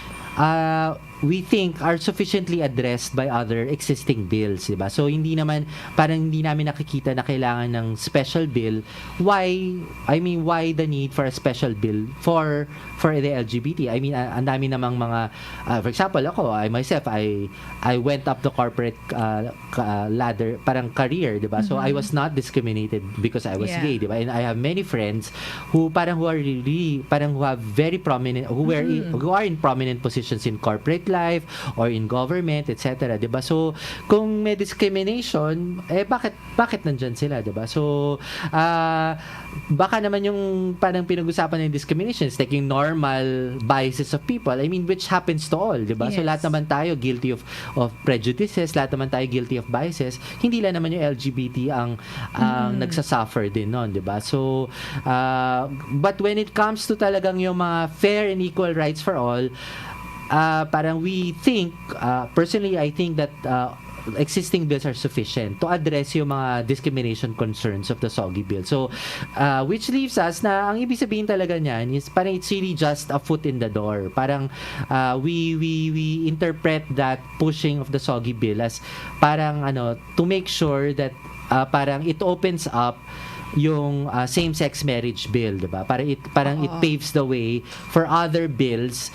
we think are sufficiently addressed by other existing bills, 'di ba? So hindi naman parang hindi namin nakikita na kailangan ng special bill. Why the need for a special bill for the LGBT? I mean, ang dami namang mga for example, I myself went up the corporate ladder, parang career, 'di ba? So I was not discriminated because I was gay, 'di ba? And I have many friends who are really who have very prominent who are in prominent positions in corporate life or in government, etc., 'di ba? So kung may discrimination, bakit nandiyan sila, 'di ba? So baka naman yung parang pinag-usapan ng discrimination is taking normal biases of people, I mean, which happens to all, 'di ba? So Yes. lahat naman tayo guilty of prejudices, lahat naman tayo guilty of biases. Hindi lang naman yung LGBT ang nagsasuffer din noon, 'di ba? So but when it comes to talagang yung mga fair and equal rights for all, parang we think, personally I think that existing bills are sufficient to address yung mga discrimination concerns of the SOGI bill. So which leaves us na ang ibig sabihin talaga niyan is parang it's really just a foot in the door. Parang we interpret that pushing of the SOGI bill as parang to make sure that parang it opens up yung same-sex marriage bill, 'di ba? Parang it paves the way for other bills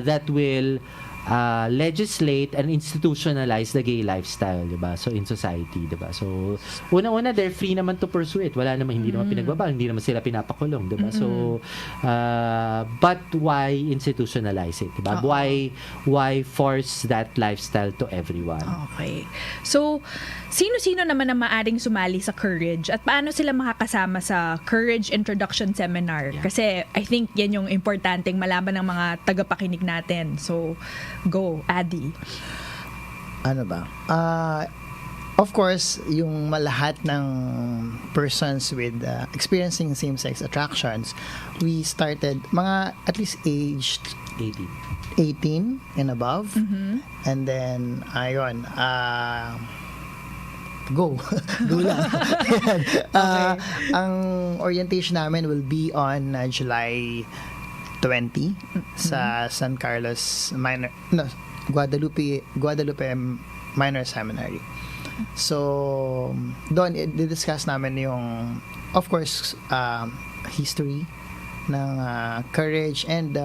that will legislate and institutionalize the gay lifestyle, 'di ba? So in society, 'di ba? So una-una they're free naman to pursue it. Wala naman, hindi naman pinagbabawal, hindi naman sila pinapakulong, 'di ba? So but why institutionalize it, 'di ba? Why force that lifestyle to everyone? Okay. So, sino-sino naman ang maaring sumali sa Courage at paano sila makakasama sa Courage Introduction Seminar? Kasi I think yan yung importanteng malaman ng mga tagapakinig natin. So, go, Adi. Ano ba? Of course, yung lahat ng persons with experiencing same-sex attractions, we started mga at least aged 18 and above. And then, ayun, go lang. Ang orientation namin will be on July 20 sa San Carlos Guadalupe Minor Seminary. So, doon, i-discuss namin yung, of course, history ng courage and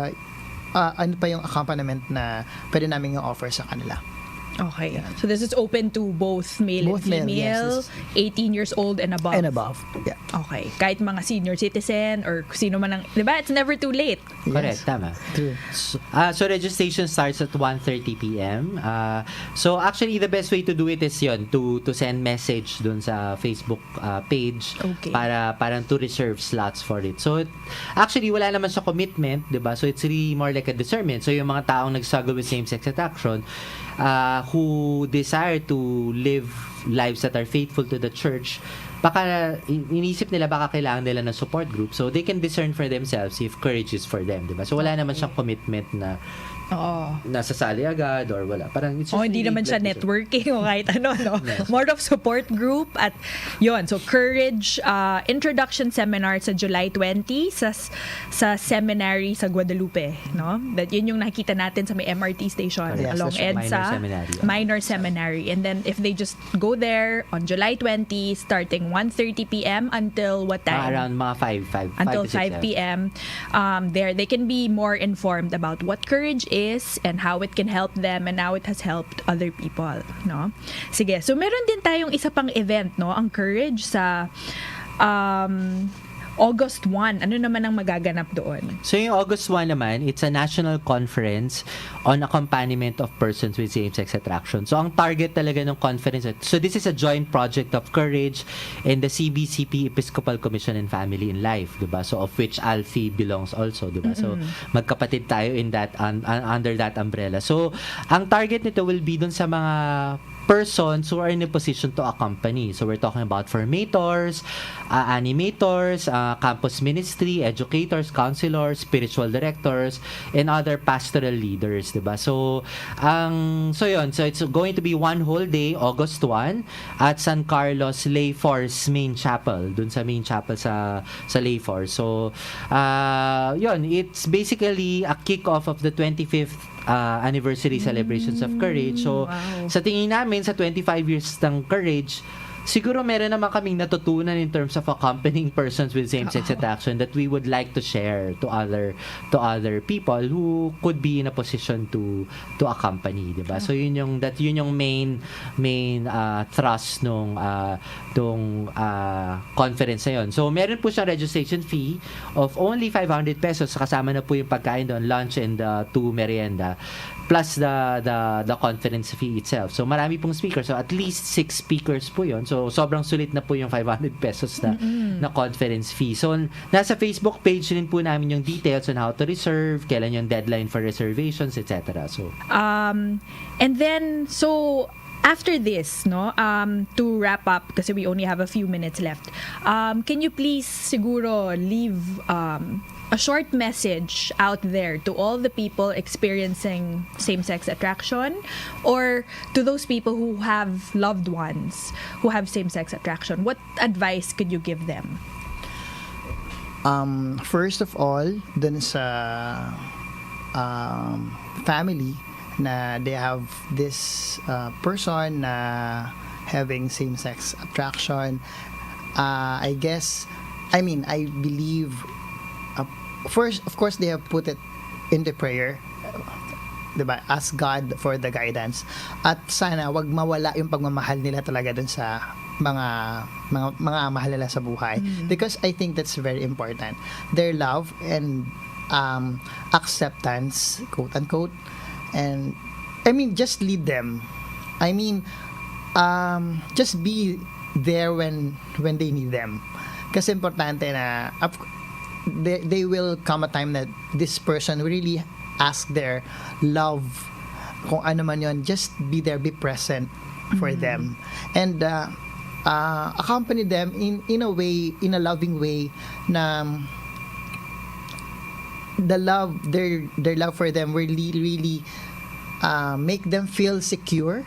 ano pa yung accompaniment na pwede namin yung offer sa kanila. Okay. So this is open to both male Both and male, female, yes. 18 years old and above. And above. Yeah. Okay. Kahit mga senior citizen or sino man ang, di ba? It's never too late. Correct, tama. True. So registration starts at 1:30 p.m. So actually the best way to do it is yun, to send message dun sa Facebook page Okay. para parang to reserve slots for it. So actually wala naman siya commitment, 'di ba? So it's really more like a discernment. So yung mga taong nag-struggle with same-sex attraction who desire to live lives that are faithful to the church, baka inisip nila baka kailangan nila ng support group, so they can discern for themselves if courage is for them, diba? So wala naman siyang commitment na Oo. nasasali agad or wala. Parang it's just Hindi really naman siya like- networking o kahit ano, no? Yes. More of support group at yun. So, Courage introduction seminar sa July 20 sa seminary sa Guadalupe, no? That yun yung nakikita natin sa may MRT station Yes, along that's right. EDSA. Minor seminary. Minor seminary. And then, if they just go there on July 20, starting 1:30 p.m. until what time? around mga 5 Until to 5 6, p.m. There they can be more informed about what courage is and how it can help them and how it has helped other people, no? Sige, so meron din tayong isa pang event, no? Ang Courage sa August 1. Ano naman ang magaganap doon? So yung August 1 naman, it's a national conference on accompaniment of persons with same-sex attraction. So ang target talaga ng conference, so this is a joint project of Courage and the CBCP Episcopal Commission on Family and Life, diba? So of which Alfie belongs also, diba? So magkapatid tayo in that under that umbrella. So ang target nito will be dun sa mga persons who are in a position to accompany. So we're talking about formators, animators, campus ministry, educators, counselors, spiritual directors, and other pastoral leaders, diba? So yun. So it's going to be one whole day, August 1, at San Carlos Lay Force Main Chapel, dun sa main chapel sa Lay Force. So yun, it's basically a kick-off of the 25th anniversary celebrations of Courage. So, wow. sa tingin namin, sa 25 years ng Courage, siguro meron naman kaming natutunan in terms of accompanying persons with same-sex attraction that we would like to share to other people who could be in a position to accompany, diba? So yun yung main thrust nung conference na yun. So meron po siyang registration fee of only 500 pesos, kasama na po yung pagkain doon, lunch and 2 merienda, plus the conference fee itself. So marami pong speakers, so at least 6 speakers po yun. So sobrang sulit na po yung 500 pesos na conference fee. So nasa Facebook page rin po namin yung details on how to reserve, kailan yung deadline for reservations, etc. So And then, so after this, no, to wrap up, kasi we only have a few minutes left, can you please siguro leave a short message out there to all the people experiencing same-sex attraction or to those people who have loved ones who have same-sex attraction? What advice could you give them? First of all, dun sa family na they have this person na having same-sex attraction, I believe first, of course, they have put it into prayer, diba? Ask God for the guidance. At sana wag mawala yung pagmamahal nila talaga dun sa mga mahal nila sa buhay. Because I think that's very important. Their love and acceptance, quote unquote, and just lead them. Just be there when they need them. Kasi importante na they will come a time that this person really ask their love, kung ano man yun, just be there, be present for them, and accompany them in a way, in a loving way, na their love for them really make them feel secure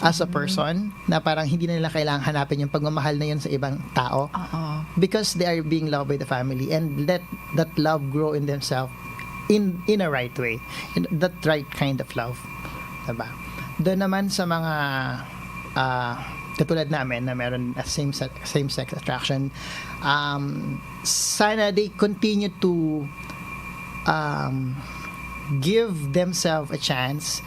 as a person, na parang hindi na nila kailangang hanapin yung pagmamahal na yun sa ibang tao, because they are being loved by the family, and let that love grow in themselves in a right way, in that right kind of love, diba? Doon naman sa mga katulad namin na meron a same-sex attraction, sana they continue to give themselves a chance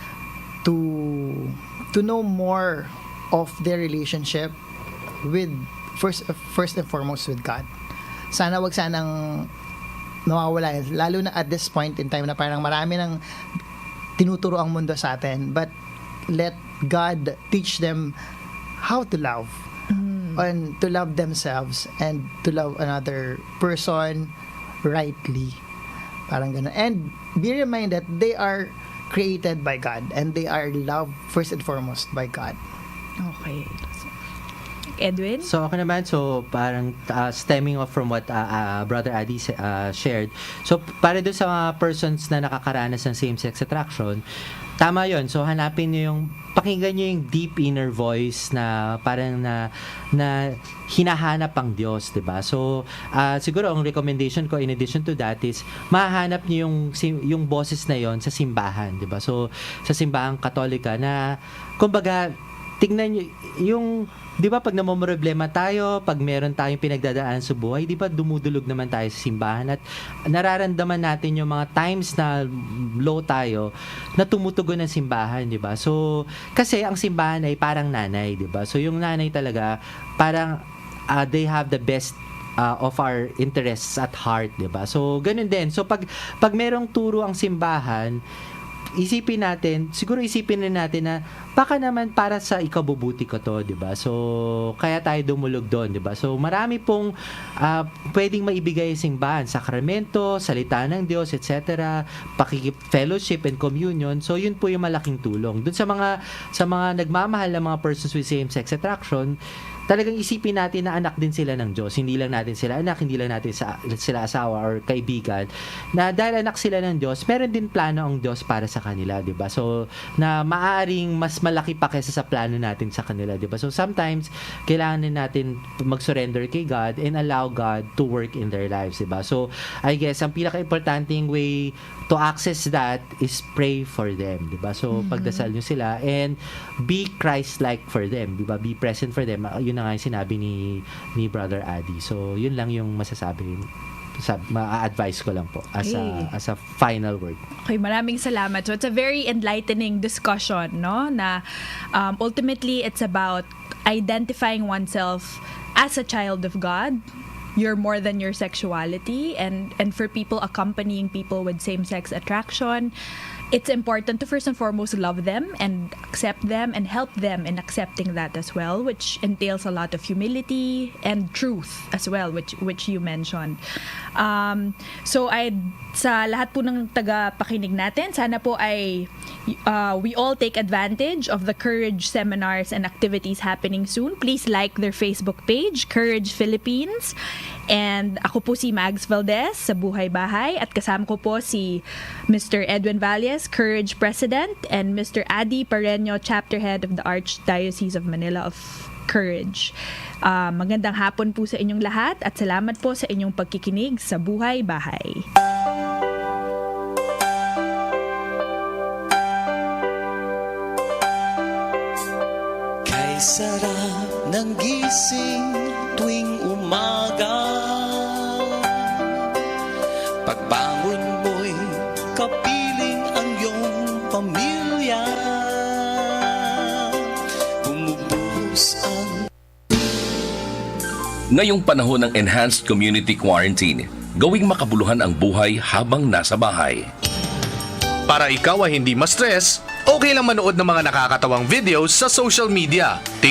to know more of their relationship with first and foremost with God. Sana wag sanang nawawala yan. Lalo na at this point in time na parang marami nang tinuturo ang mundo sa atin, but let God teach them how to love and to love themselves and to love another person rightly. Parang ganun. And be reminded they are created by God and they are loved first and foremost by God. Okay. Edwin? So ako naman, so parang stemming off from what Brother Adi shared. So para doon sa mga persons na nakakaranas ng same-sex attraction, tama yon. So hanapin niyo pakinggan niyo yung deep inner voice na parang na hinahanap ang Diyos, 'di ba? So siguro ang recommendation ko in addition to that is mahanap niyo yung boses na yon sa simbahan, 'di ba? So sa simbahang Katolika na kumbaga tingnan niyo yung, di ba pag namomroblema tayo, pag meron tayong pinagdadaan sa buhay, di ba dumudulog naman tayo sa simbahan at nararamdaman natin yung mga times na low tayo na tumutugon ng simbahan, di ba? So, kasi ang simbahan ay parang nanay, di ba? So, yung nanay talaga, parang they have the best of our interests at heart, di ba? So, ganun din. So, pag merong turo ang simbahan, isipin natin natin na baka naman para sa ikabubuti ko to, 'di ba? So kaya tayo dumulog doon, 'di ba? So marami pong pwedeng maibigay sa simbahan, sakramento, salita ng Diyos, etc., fellowship and communion. So yun po yung malaking tulong. Doon sa mga nagmamahal na mga persons with same-sex attraction, talagang isipin natin na anak din sila ng Diyos. Hindi lang natin sila anak, hindi lang natin sila asawa or kaibigan. Na dahil anak sila ng Diyos, meron din plano ang Diyos para sa kanila, 'di ba? So na maaaring mas malaki pa kaysa sa plano natin sa kanila, 'di ba? So sometimes kailangan din natin mag-surrender kay God and allow God to work in their lives, 'di ba? So I guess ang pinaka-importanting way to access that is pray for them, 'di ba? So pagdasal niyo sila and be Christ-like for them, 'di ba? Be present for them. Yun na nga yung sinabi ni Brother Adi. So yun lang yung masasabi, ma-advise ko lang po as a final word. Okay, maraming salamat. So it's a very enlightening discussion, no? Na ultimately it's about identifying oneself as a child of God. You're more than your sexuality, and for people accompanying people with same-sex attraction, it's important to first and foremost love them and accept them and help them in accepting that as well, which entails a lot of humility and truth as well, which you mentioned. So sa lahat po ng tagapakinig natin, sana po ay we all take advantage of the Courage seminars and activities happening soon. Please like their Facebook page, Courage Philippines. And ako po si Mags Valdez sa Buhay Bahay at kasama ko po si Mr. Edwin Valles, Courage President, and Mr. Adi Pareño, Chapter Head of the Archdiocese of Manila of Courage. Magandang hapon po sa inyong lahat at salamat po sa inyong pagkikinig sa Buhay Bahay. Kay sarap ng gising tuwing umaga, pagbangon mo'y kapiling ang iyong pamilya, bumubuhos ang... Ngayong panahon ng enhanced community quarantine, gawing makabuluhan ang buhay habang nasa bahay. Para ikaw ay hindi ma-stress, okay lang manood ng mga nakakatawang videos sa social media.